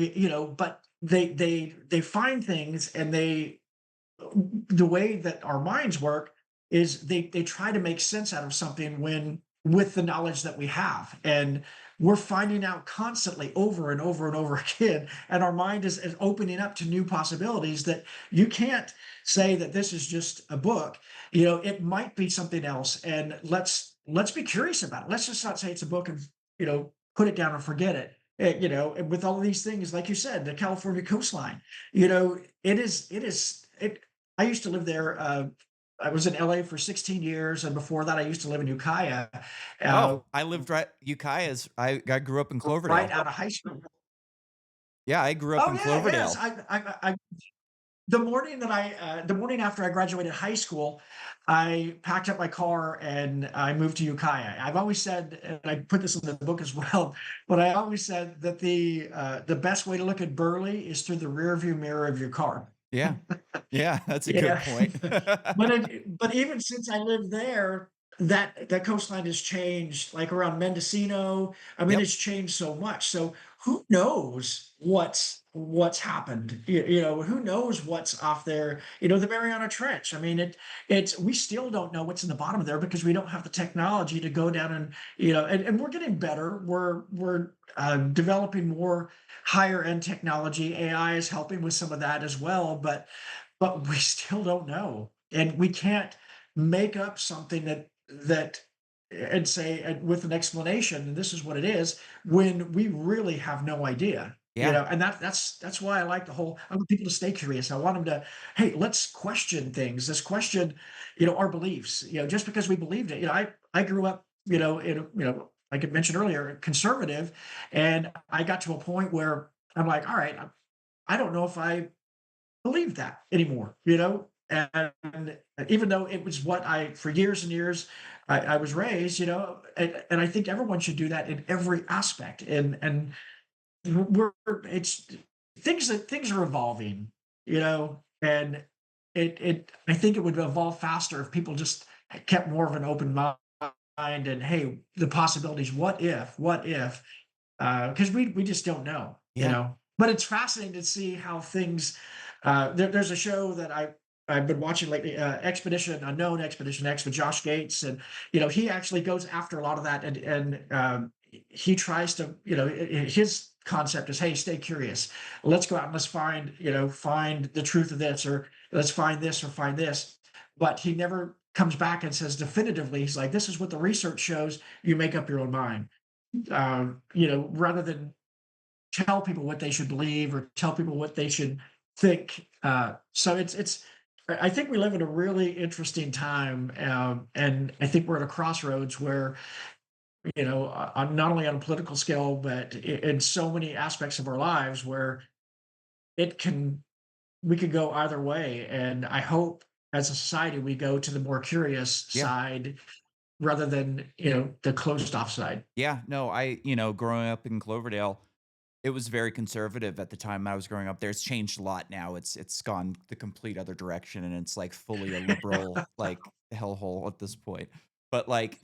[SPEAKER 2] but they find things, and the way that our minds work is they try to make sense out of something when with the knowledge that we have, and we're finding out constantly over and over and over again, and our mind is opening up to new possibilities that you can't say that this is just a book. It might be something else, and let's be curious about it. Let's just not say it's a book and put it down and forget it. And with all of these things, like you said, the California coastline, it I used to live there. I was in LA for 16 years, and before that, I used to live in Ukiah, uh,
[SPEAKER 1] Oh, I lived right Ukiah's I grew up in
[SPEAKER 2] right
[SPEAKER 1] Cloverdale.
[SPEAKER 2] out of high school.
[SPEAKER 1] Yeah, I grew up
[SPEAKER 2] Oh
[SPEAKER 1] in
[SPEAKER 2] yeah, yes.
[SPEAKER 1] Cloverdale.
[SPEAKER 2] The morning after I graduated high school, I packed up my car and I moved to Ukiah. I've always said, and I put this in the book as well, but I always said that the best way to look at Burley is through the rear view mirror of your car.
[SPEAKER 1] Yeah. Yeah, that's a good
[SPEAKER 2] Yeah.
[SPEAKER 1] point.
[SPEAKER 2] But even since I lived there, that coastline has changed, like around Mendocino. I mean,
[SPEAKER 1] Yep.
[SPEAKER 2] it's changed so much. So who knows what's happened? Who knows what's off there? The Mariana Trench. I mean, it's we still don't know what's in the bottom of there because we don't have the technology to go down and and we're getting better. We're developing more higher end technology. AI is helping with some of that as well, but we still don't know, and we can't make up something that and say and with an explanation, and this is what it is, when we really have no idea.
[SPEAKER 1] Yeah.
[SPEAKER 2] And that's why I want people to stay curious. I want them to, hey, let's question things. Let's question, our beliefs. Just because we believed it. I grew up, like I mentioned earlier, conservative, and I got to a point where I'm like, all right, I don't know if I believe that anymore, and even though it was what I for years and years I was raised, and I think everyone should do that in every aspect. And we're it's things are evolving, and it I think it would evolve faster if people just kept more of an open mind and hey, the possibilities, what if, because we just don't know,
[SPEAKER 1] Yeah.
[SPEAKER 2] But it's fascinating to see how things. There's a show that I've been watching lately, Expedition Unknown, Expedition X with Josh Gates, and he actually goes after a lot of that, and he tries to, his concept is, hey, stay curious. Let's go out and let's find the truth of this, or let's find this or find this. But he never comes back and says definitively. He's like, this is what the research shows. You make up your own mind, rather than tell people what they should believe or tell people what they should think. So it's. I think we live in a really interesting time, and I think we're at a crossroads where not only on a political scale, but in so many aspects of our lives, where it can we could go either way. And I hope as a society we go to the more curious
[SPEAKER 1] Yeah.
[SPEAKER 2] side rather than the closed off side.
[SPEAKER 1] Yeah. No, growing up in Cloverdale, it was very conservative at the time I was growing up there. It's changed a lot now. It's gone the complete other direction, and it's, like, fully a liberal, like, hellhole at this point. But, like,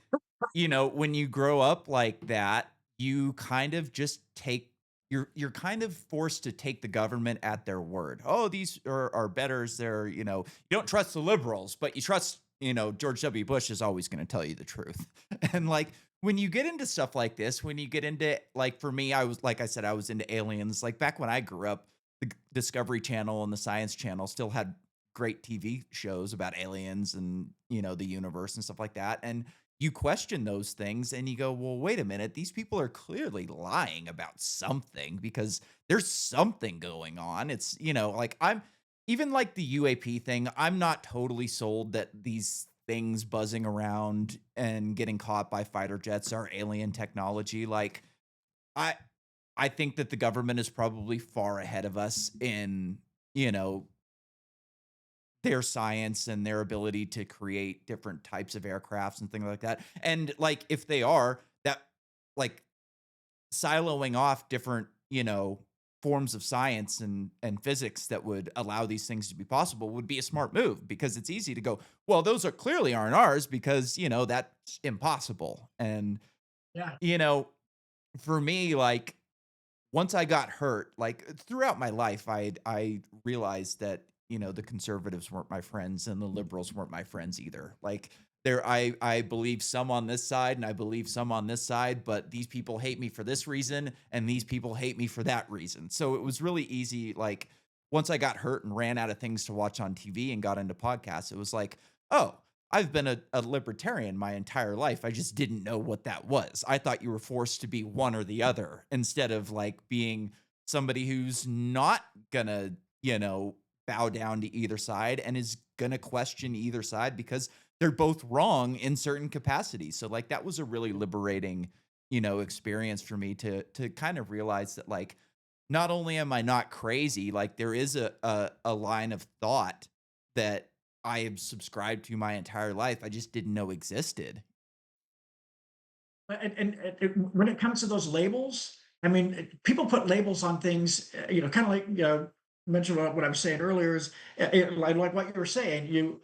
[SPEAKER 1] when you grow up like that, you kind of just take you're kind of forced to take the government at their word. Oh, these are betters. You don't trust the liberals, but you trust, George W. Bush is always going to tell you the truth. And like when you get into stuff like this, when you get into like for me, I was like I said, I was into aliens. Like back when I grew up, the Discovery Channel and the Science Channel still had great TV shows about aliens and the universe and stuff like that. And you question those things and you go, well, wait a minute, these people are clearly lying about something because there's something going on. It's like I'm even like the UAP thing, I'm not totally sold that these things buzzing around and getting caught by fighter jets are alien technology. Like I I think that the government is probably far ahead of us in, you know, their science and their ability to create different types of aircrafts and things like that. And like if they are that like siloing off different, forms of science and physics that would allow these things to be possible would be a smart move because it's easy to go, well, those are clearly aren't ours because, that's impossible. And,
[SPEAKER 2] Yeah.
[SPEAKER 1] you know, for me, like once I got hurt, like throughout my life, I realized that the conservatives weren't my friends and the liberals weren't my friends either. Like I believe some on this side and I believe some on this side, but these people hate me for this reason and these people hate me for that reason. So it was really easy. Like once I got hurt and ran out of things to watch on TV and got into podcasts, it was like, oh, I've been a libertarian my entire life. I just didn't know what that was. I thought you were forced to be one or the other instead of like being somebody who's not gonna, bow down to either side and is gonna question either side because they're both wrong in certain capacities. So like that was a really liberating, experience for me to kind of realize that like not only am I not crazy, like there is a line of thought that I have subscribed to my entire life. I just didn't know existed.
[SPEAKER 2] When it comes to those labels, I mean, people put labels on things, kind of like, mentioned what I was saying earlier is like what you were saying,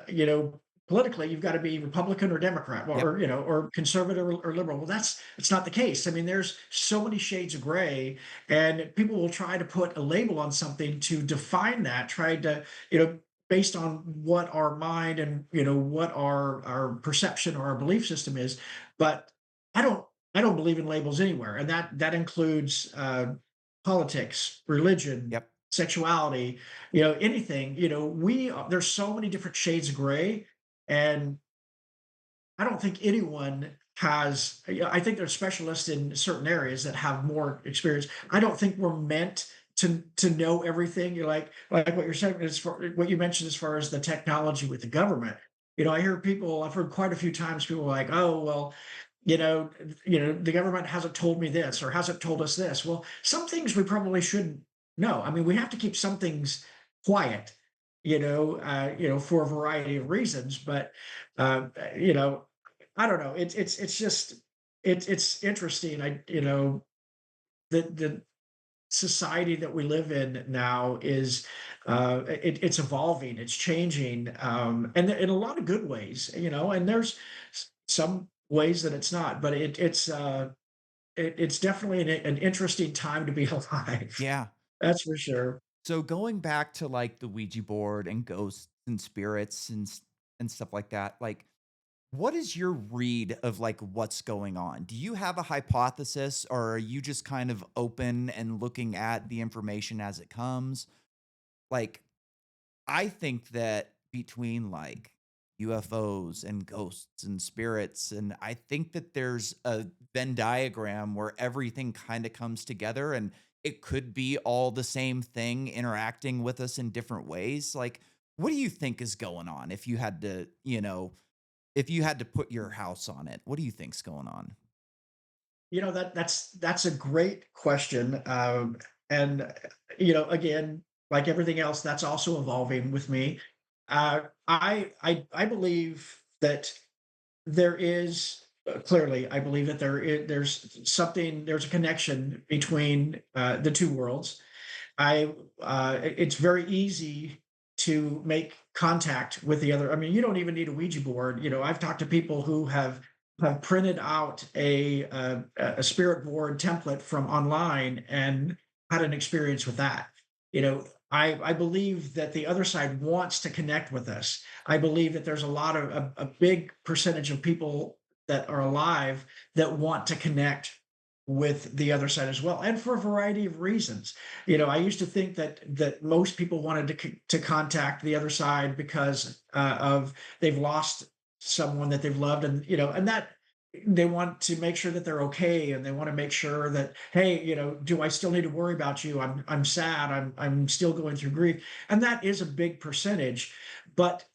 [SPEAKER 2] politically, you've got to be Republican or Democrat,
[SPEAKER 1] Yep.
[SPEAKER 2] or conservative or liberal. Well, it's not the case. I mean, there's so many shades of gray, and people will try to put a label on something to define that, try to, based on what our mind and what our perception or our belief system is. But I don't I don't believe in labels anywhere, and that includes politics, religion,
[SPEAKER 1] Yep.
[SPEAKER 2] sexuality, anything. There's so many different shades of gray, and I don't think anyone has. I think there's specialists in certain areas that have more experience. I don't think we're meant to know everything. You like what you're saying as far what you mentioned as far as the technology with the government. I've heard quite a few times people are like, oh well, you know, the government hasn't told me this or hasn't told us this. Well, some things we probably shouldn't know. I mean, we have to keep some things quiet, for a variety of reasons. But you know, I don't know. It's just it's interesting. The society that we live in now is it's evolving, it's changing, and in a lot of good ways, and there's some ways that it's not, but it's definitely an interesting time to be alive.
[SPEAKER 1] Yeah.
[SPEAKER 2] That's for sure.
[SPEAKER 1] So going back to like the Ouija board and ghosts and spirits and stuff like that, like what is your read of like what's going on? Do you have a hypothesis or are you just kind of open and looking at the information as it comes? Like I think that between like UFOs and ghosts and spirits, and I think that there's a Venn diagram where everything kind of comes together and it could be all the same thing interacting with us in different ways. Like, what do you think is going on if you had to, if you had to put your house on it? What do you think's going on?
[SPEAKER 2] That's a great question, and again, like everything else, that's also evolving with me. I believe that there is clearly, I believe that there's a connection between the two worlds. It's very easy to make contact with the other. I mean, you don't even need a Ouija board. I've talked to people who have printed out a spirit board template from online and had an experience with that. I believe that the other side wants to connect with us. I believe that there's a big percentage of people that are alive that want to connect with the other side as well, and for a variety of reasons. I used to think that most people wanted to contact the other side because of they've lost someone that they've loved, and and that they want to make sure that they're okay, and they want to make sure that, hey, do I still need to worry about you? I'm sad. I'm still going through grief, and that is a big percentage, but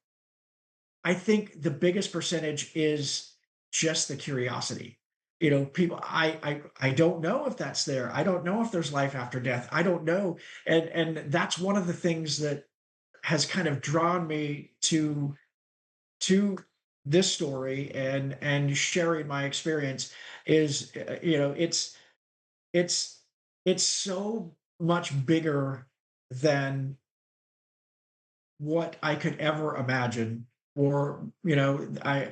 [SPEAKER 2] I think the biggest percentage is just the curiosity. People, I don't know if that's there. I don't know if there's life after death. I don't know. And that's one of the things that has kind of drawn me to this story and sharing my experience is it's it's so much bigger than what I could ever imagine. Or, I,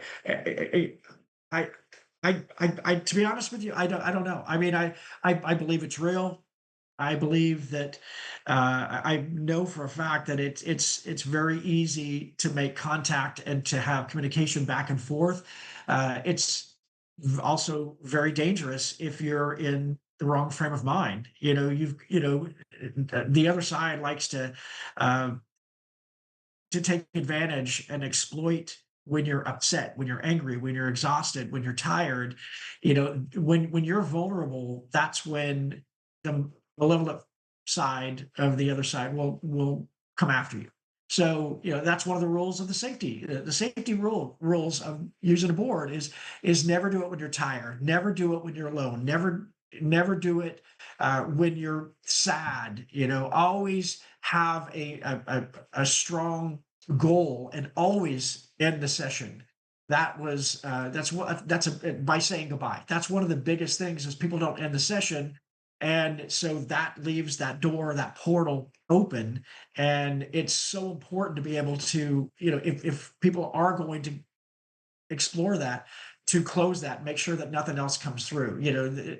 [SPEAKER 2] to be honest with you, I don't know. I mean, I believe it's real. I believe that I know for a fact that it's very easy to make contact and to have communication back and forth. It's also very dangerous if you're in the wrong frame of mind. The other side likes uh, to take advantage and exploit when you're upset, when you're angry, when you're exhausted, when you're tired. When you're vulnerable, that's when the malevolent side of the other side will come after you. So that's one of the rules of the safety. The safety rules of using a board is never do it when you're tired, never do it when you're alone, never do it when you're sad. Always have a strong goal and always end the session. By saying goodbye. That's one of the biggest things is people don't end the session, and so that leaves that door, that portal open. And it's so important to be able to, if people are going to explore that, to close that, make sure that nothing else comes through.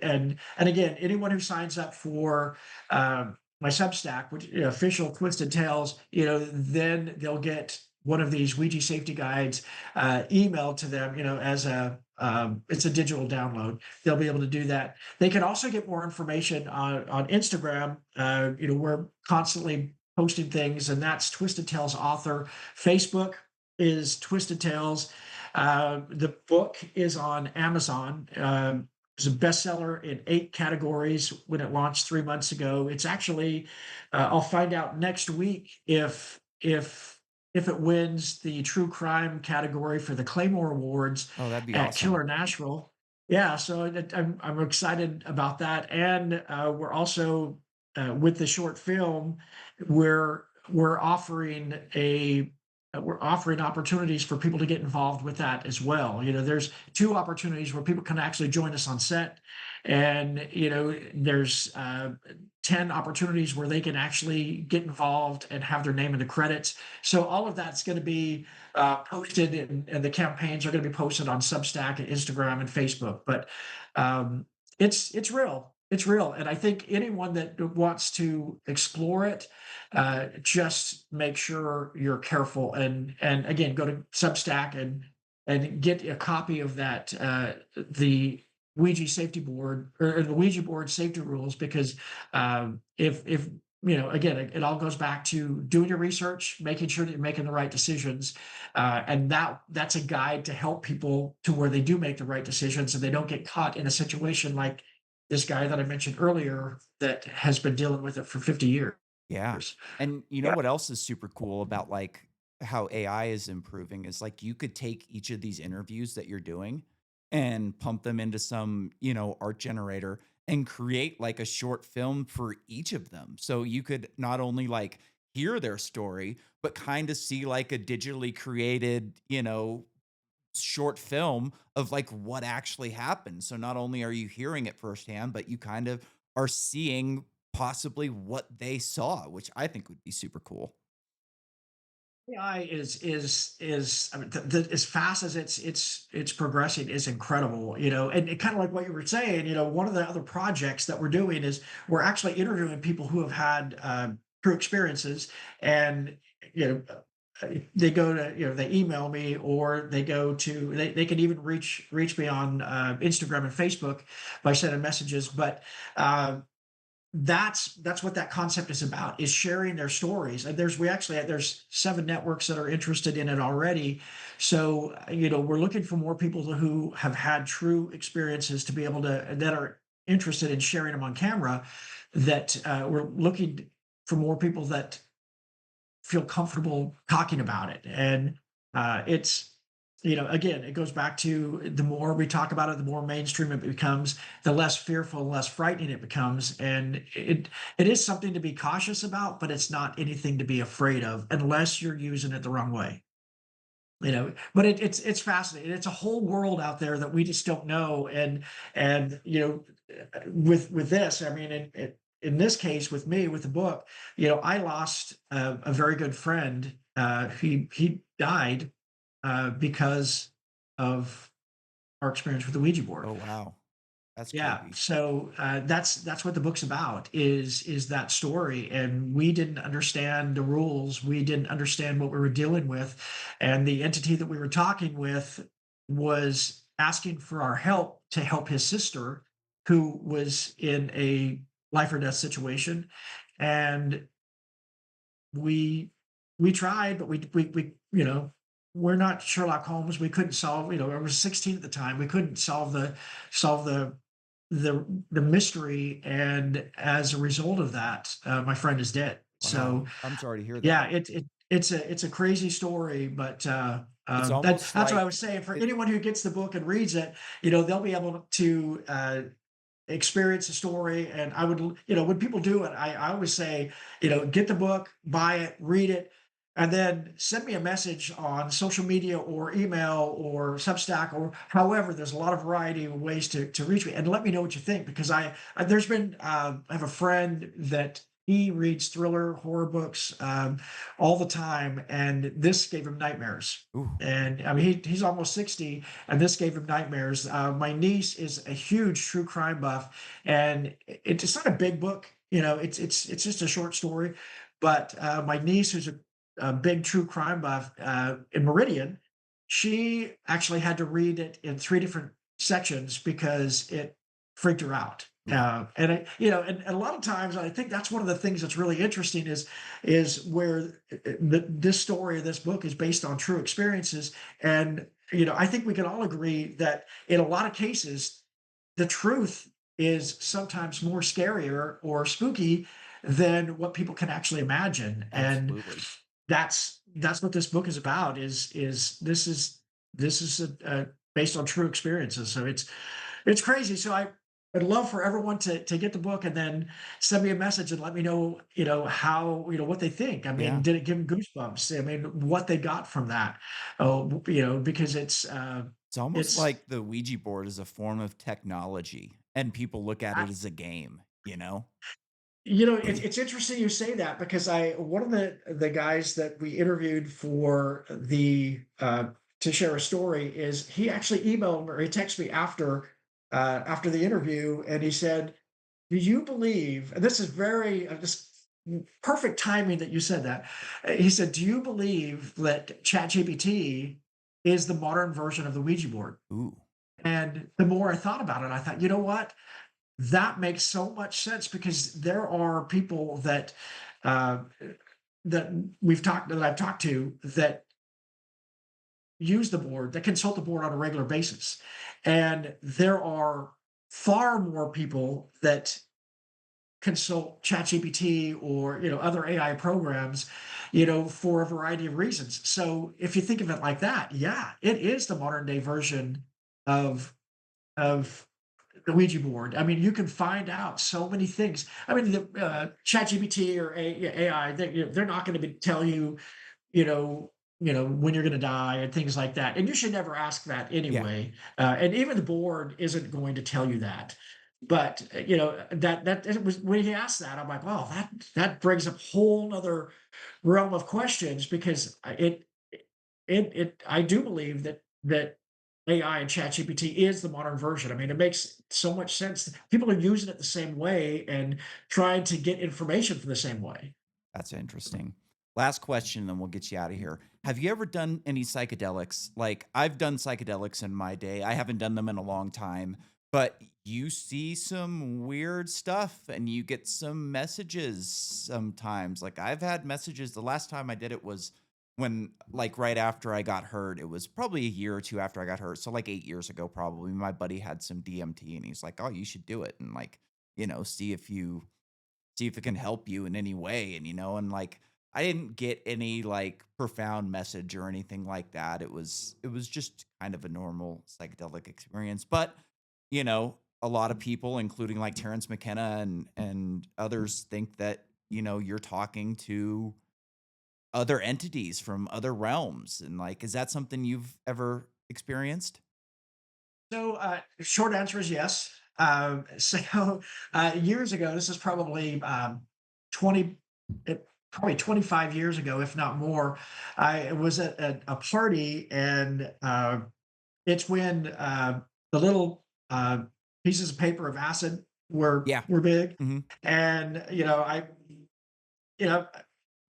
[SPEAKER 2] And again, anyone who signs up for my Substack, which official Twisted Tales, then they'll get one of these Ouija safety guides emailed to them, as it's a digital download. They'll be able to do that. They can also get more information on Instagram. We're constantly posting things, and that's Twisted Tales author. Facebook is Twisted Tales. The book is on Amazon. It's a bestseller in 8 categories when it launched 3 months ago. It's actually, I'll find out next week if it wins the true crime category for the Claymore Awards
[SPEAKER 1] Oh, that'd be
[SPEAKER 2] at
[SPEAKER 1] awesome.
[SPEAKER 2] Killer Nashville. Yeah, so I'm excited about that, and we're also with the short film, we're offering a we're offering opportunities for people to get involved with that as well. There's 2 opportunities where people can actually join us on set, and there's 10 opportunities where they can actually get involved and have their name in the credits. So all of that's going to be posted, and the campaigns are going to be posted on Substack and Instagram and Facebook. But it's real. It's real, and I think anyone that wants to explore it, just make sure you're careful, and again, go to Substack and get a copy of that, the Ouija safety board, or the Ouija board safety rules, because if again, it all goes back to doing your research, making sure that you're making the right decisions, and that's a guide to help people to where they do make the right decisions and they don't get caught in a situation like this guy that I mentioned earlier that has been dealing with it for 50 years.
[SPEAKER 1] Yeah. And you know
[SPEAKER 2] Yeah.
[SPEAKER 1] what else is super cool about like how AI is improving is like you could take each of these interviews that you're doing and pump them into some, art generator and create like a short film for each of them. So you could not only like hear their story, but kind of see like a digitally created, short film of like what actually happened. So not only are you hearing it firsthand, but you kind of are seeing possibly what they saw, which I think would be super cool.
[SPEAKER 2] AI is I mean, as fast as it's progressing is incredible, and kind of like what you were saying, one of the other projects that we're doing is we're actually interviewing people who have had true experiences, and you know they go to, they email me, or they can even reach me on Instagram and Facebook by sending messages. But uh, that's what that concept is about, is sharing their stories. And there's 7 networks that are interested in it already. So we're looking for more people who have had true experiences to be able to, that are interested in sharing them on camera. That we're looking for more people that feel comfortable talking about it. And it's, again, it goes back to, the more we talk about it, the more mainstream it becomes, the less fearful, less frightening it becomes. And it is something to be cautious about, but it's not anything to be afraid of unless you're using it the wrong way. But it's fascinating. It's a whole world out there that we just don't know. And with this, I mean, in this case, with me, with the book, I lost a very good friend. He died because of our experience with the Ouija board.
[SPEAKER 1] Oh, wow. That's
[SPEAKER 2] Yeah,
[SPEAKER 1] creepy.
[SPEAKER 2] so that's what the book's about, is that story. And we didn't understand the rules, we didn't understand what we were dealing with, and the entity that we were talking with was asking for our help to help his sister, who was in a life or death situation. And we we tried, but we're not Sherlock Holmes. We couldn't solve. I was 16 at the time. We couldn't solve the mystery. And as a result of that, my friend is dead.
[SPEAKER 1] Wow.
[SPEAKER 2] So
[SPEAKER 1] I'm sorry to hear
[SPEAKER 2] yeah,
[SPEAKER 1] that.
[SPEAKER 2] it's a crazy story. But
[SPEAKER 1] It's almost
[SPEAKER 2] that's what I
[SPEAKER 1] like
[SPEAKER 2] was saying. For
[SPEAKER 1] it
[SPEAKER 2] anyone who gets the book and reads it, they'll be able to experience the story. And I would, when people do it, I always say, get the book, buy it, read it, and then send me a message on social media or email or Substack, or however. There's a lot of variety of ways to reach me, and let me know what you think. Because there's been, I have a friend that he reads thriller horror books all the time, and this gave him nightmares.
[SPEAKER 1] ooh,
[SPEAKER 2] And I mean, he's almost 60, and this gave him nightmares. My niece is a huge true crime buff, and it's not a big book. It's just a short story. But my niece, who's a big true crime buff in Meridian, she actually had to read it in 3 different sections because it freaked her out.
[SPEAKER 1] ooh,
[SPEAKER 2] And a lot of times, I think that's one of the things that's really interesting, is where this story, this book, is based on true experiences. And I think we can all agree that in a lot of cases, the truth is sometimes more scarier or spooky than what people can actually imagine. And
[SPEAKER 1] absolutely.
[SPEAKER 2] that's what this book is about. This is based on true experiences. So it's crazy. So I'd love for everyone to get the book, and then send me a message and let me know, how, what they think. I mean,
[SPEAKER 1] Yeah.
[SPEAKER 2] did it give them goosebumps? I mean, what they got from that. Oh, because
[SPEAKER 1] It's almost
[SPEAKER 2] it's
[SPEAKER 1] like the Ouija board is a form of technology and people look at it as a game, you know?
[SPEAKER 2] It's interesting you say that, because I one of the guys that we interviewed for the to share a story, is he actually emailed me, or he texted me after the interview, and he said, "Do you believe?" And this is very just perfect timing that you said that. He said, "Do you believe that ChatGPT is the modern version of the Ouija board?"
[SPEAKER 1] Ooh,
[SPEAKER 2] And the more I thought about it, I thought, you know what? That makes so much sense, because there are people uh, that I've talked to, that use the board, that consult the board on a regular basis, and there are far more people that consult ChatGPT, or other AI programs, for a variety of reasons. So if you think of it like that, yeah, it is the modern day version of of the Ouija board. I mean, you can find out so many things. I mean, the ChatGPT or AI, they're not going to tell you, you know, when you're going to die and things like that. And you should never ask that
[SPEAKER 1] yeah,
[SPEAKER 2] anyway. And even the board isn't going to tell you that. But that it was, when he asked that, I'm like, wow, that brings up a whole nother realm of questions, because I do believe that AI and ChatGPT is the modern version. I mean, it makes so much sense. People are using it the same way, and trying to get information from the same way.
[SPEAKER 1] that's interesting. Last question, then we'll get you out of here. Have you ever done any psychedelics? Like, I've done psychedelics in my day. I haven't done them in a long time, but you see some weird stuff and you get some messages sometimes. Like, I've had messages. The last time I did it was when, like, right after I got hurt. It was probably a year or two after I got hurt. So, like, 8 years ago, probably. My buddy had some DMT and he's like, oh, you should do it. And, like, see if it can help you in any way, and like I didn't get any like profound message or anything like that. It was just kind of a normal psychedelic experience, but a lot of people, including like Terrence McKenna and others, think that you're talking to other entities from other realms, and like, is that something you've ever experienced?
[SPEAKER 2] So, short answer is yes. Years ago, this is probably 20, probably 25 years ago, if not more. I was at a party, and it's when the little pieces of paper of acid
[SPEAKER 1] Yeah.
[SPEAKER 2] were big,
[SPEAKER 1] Hmm.
[SPEAKER 2] and you know,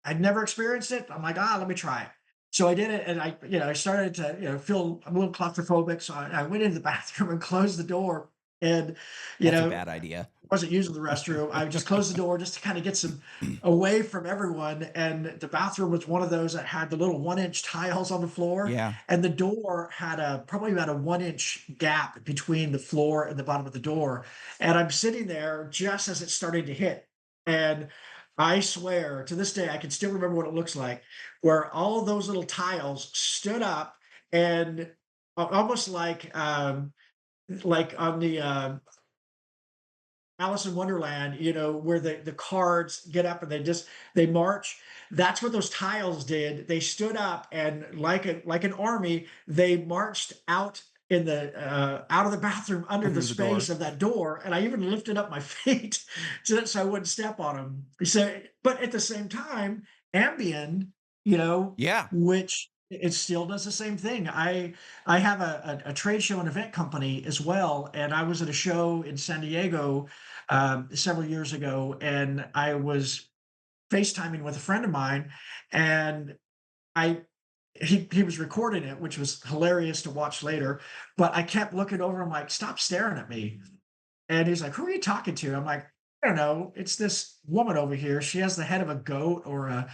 [SPEAKER 2] I'd never experienced it. I'm like, let me try it. So I did it, and I started to, feel a little claustrophobic. So I went into the bathroom and closed the door, and you
[SPEAKER 1] That's a
[SPEAKER 2] know,
[SPEAKER 1] bad idea.
[SPEAKER 2] wasn't using the restroom. I just closed the door just to kind of get some away from everyone. And the bathroom was one of those that had the little 1 inch tiles on the floor,
[SPEAKER 1] Yeah.
[SPEAKER 2] and the door had a probably about a 1 inch gap between the floor and the bottom of the door. And I'm sitting there just as it's starting to hit, and I swear to this day I can still remember what it looks like, where all those little tiles stood up, and almost like on the Alice in Wonderland, where the cards get up and they march. That's what those tiles did. They stood up, and like an army, they marched out in the out of the bathroom under the
[SPEAKER 1] Under the
[SPEAKER 2] space
[SPEAKER 1] door.
[SPEAKER 2] of that door. And I even lifted up my feet so I wouldn't step on them. So, but at the same time, Ambien,
[SPEAKER 1] Yeah.
[SPEAKER 2] which it still does the same thing. I have a trade show and event company as well, and I was at a show in San Diego several years ago, and I was FaceTiming with a friend of mine, and I he was recording it, which was hilarious to watch later. But I kept looking over. I'm like, "Stop staring at me!" And he's like, "Who are you talking to?" I'm like, "I don't know. It's this woman over here. She has the head of a goat or a,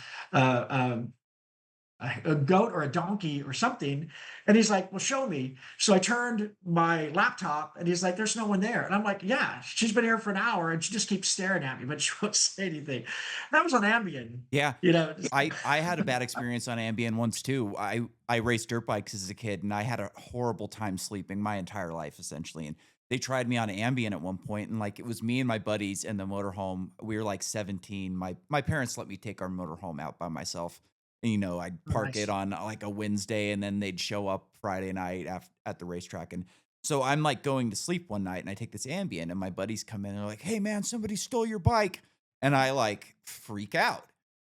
[SPEAKER 2] a goat or a donkey or something." And he's like, "Well, show me." So I turned my laptop, and he's like, "There's no one there." And I'm like, "Yeah, she's been here for an hour and she just keeps staring at me, but she won't say anything." That was on Ambien,
[SPEAKER 1] Yeah.
[SPEAKER 2] just
[SPEAKER 1] I had a bad experience on Ambien once too. I raced dirt bikes as a kid, and I had a horrible time sleeping my entire life essentially. And they tried me on Ambien at one point, and like it was me and my buddies in the motorhome. We were like 17. My parents let me take our motorhome out by myself. And I'd park it
[SPEAKER 2] nice.
[SPEAKER 1] on like a Wednesday, and then they'd show up Friday night at the racetrack. And so I'm like going to sleep one night, and I take this Ambien, and my buddies come in and they're like, "Hey man, somebody stole your bike." And I like freak out,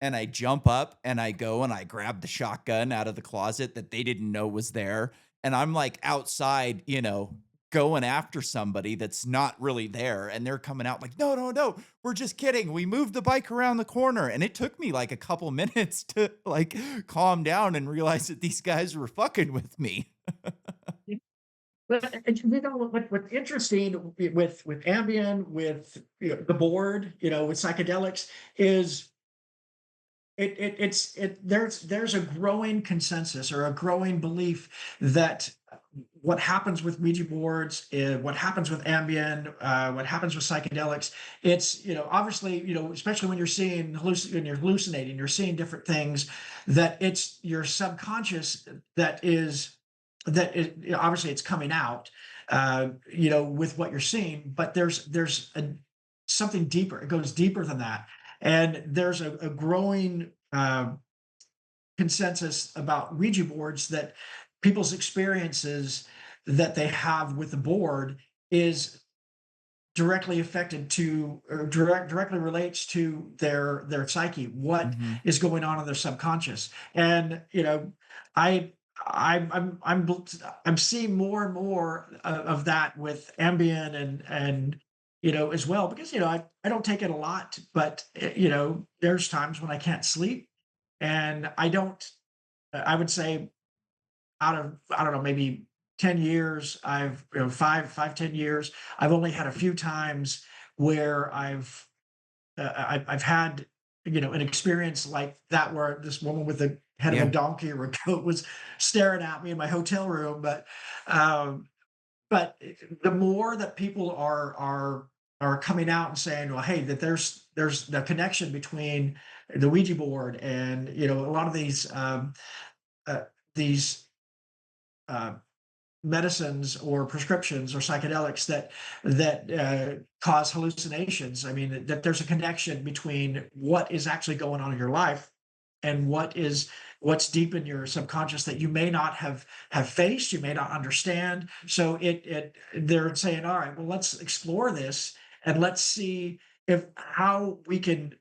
[SPEAKER 1] and I jump up and I go and I grab the shotgun out of the closet that they didn't know was there. And I'm like outside, going after somebody that's not really there. And they're coming out like, no, no, no, we're just kidding. We moved the bike around the corner. And it took me like a couple minutes to like calm down and realize that these guys were fucking with me.
[SPEAKER 2] But what's interesting with Ambien, with the board, with psychedelics, is there's a growing consensus or a growing belief that what happens with Ouija boards, what happens with Ambien, what happens with psychedelics, it's obviously especially when when you're hallucinating, you're seeing different things, that it's your subconscious obviously it's coming out, with what you're seeing, but there's something deeper. It goes deeper than that, and there's a growing consensus about Ouija boards that people's experiences that they have with the board is directly affected to or directly relates to their psyche, what
[SPEAKER 1] Hmm.
[SPEAKER 2] is going on in their subconscious. And i I'm seeing more and more of that with Ambien, and as well, because I don't take it a lot, but there's times when I can't sleep, And I would say out of, I don't know, maybe 10 years, I've, 10 years, I've only had a few times where I've had, an experience like that where this woman with the head of a
[SPEAKER 1] Yeah.
[SPEAKER 2] donkey or a goat was staring at me in my hotel room. Um, but the more that people are coming out and saying, well, hey, that there's the connection between the Ouija board and a lot of uh, these uh, medicines or prescriptions or psychedelics that cause hallucinations. I mean, that there's a connection between what is actually going on in your life and what's deep in your subconscious that you may not have faced, you may not understand. So they're saying, all right, well, let's explore this and let's see if how we can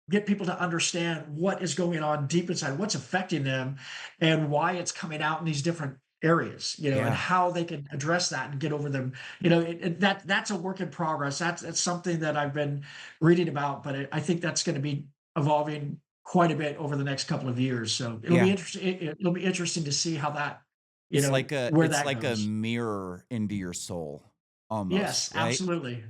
[SPEAKER 2] get people to understand what is going on deep inside, what's affecting them, and why it's coming out in these different areas, and
[SPEAKER 1] Yeah.
[SPEAKER 2] how they can address that and get over them. That's a work in progress. That's something that I've been reading about, but I think that's going to be evolving quite a bit over the next couple of years. So it'll be
[SPEAKER 1] Yeah.
[SPEAKER 2] interesting. It'll be interesting to see how that, where
[SPEAKER 1] It's
[SPEAKER 2] that
[SPEAKER 1] like a
[SPEAKER 2] goes.
[SPEAKER 1] mirror into your soul almost,
[SPEAKER 2] Yes,
[SPEAKER 1] right?
[SPEAKER 2] absolutely,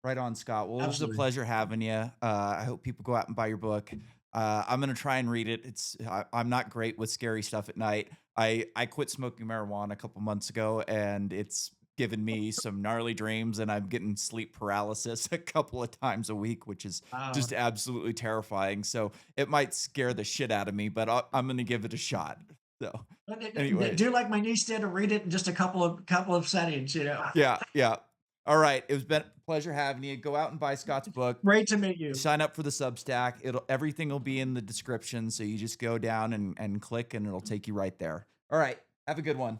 [SPEAKER 1] Right on, Scott. Well, it was a
[SPEAKER 2] absolutely.
[SPEAKER 1] pleasure having you. I hope people go out and buy your book. I'm gonna try and read it. I'm not great with scary stuff at night. I quit smoking marijuana a couple months ago, and it's given me some gnarly dreams, and I'm getting sleep paralysis a couple of times a week, which is
[SPEAKER 2] Uh,
[SPEAKER 1] just absolutely terrifying. So it might scare the shit out of me, but I'm gonna give it a shot. So, anyways,
[SPEAKER 2] do like my niece did and read it in just a couple of settings.
[SPEAKER 1] yeah, yeah. All right. It was been a pleasure having you. Go out and buy Scott's book.
[SPEAKER 2] Great to meet you.
[SPEAKER 1] Sign up for the Substack. Everything will be in the description. So you just go down and click and it'll take you right there. All right. Have a good one.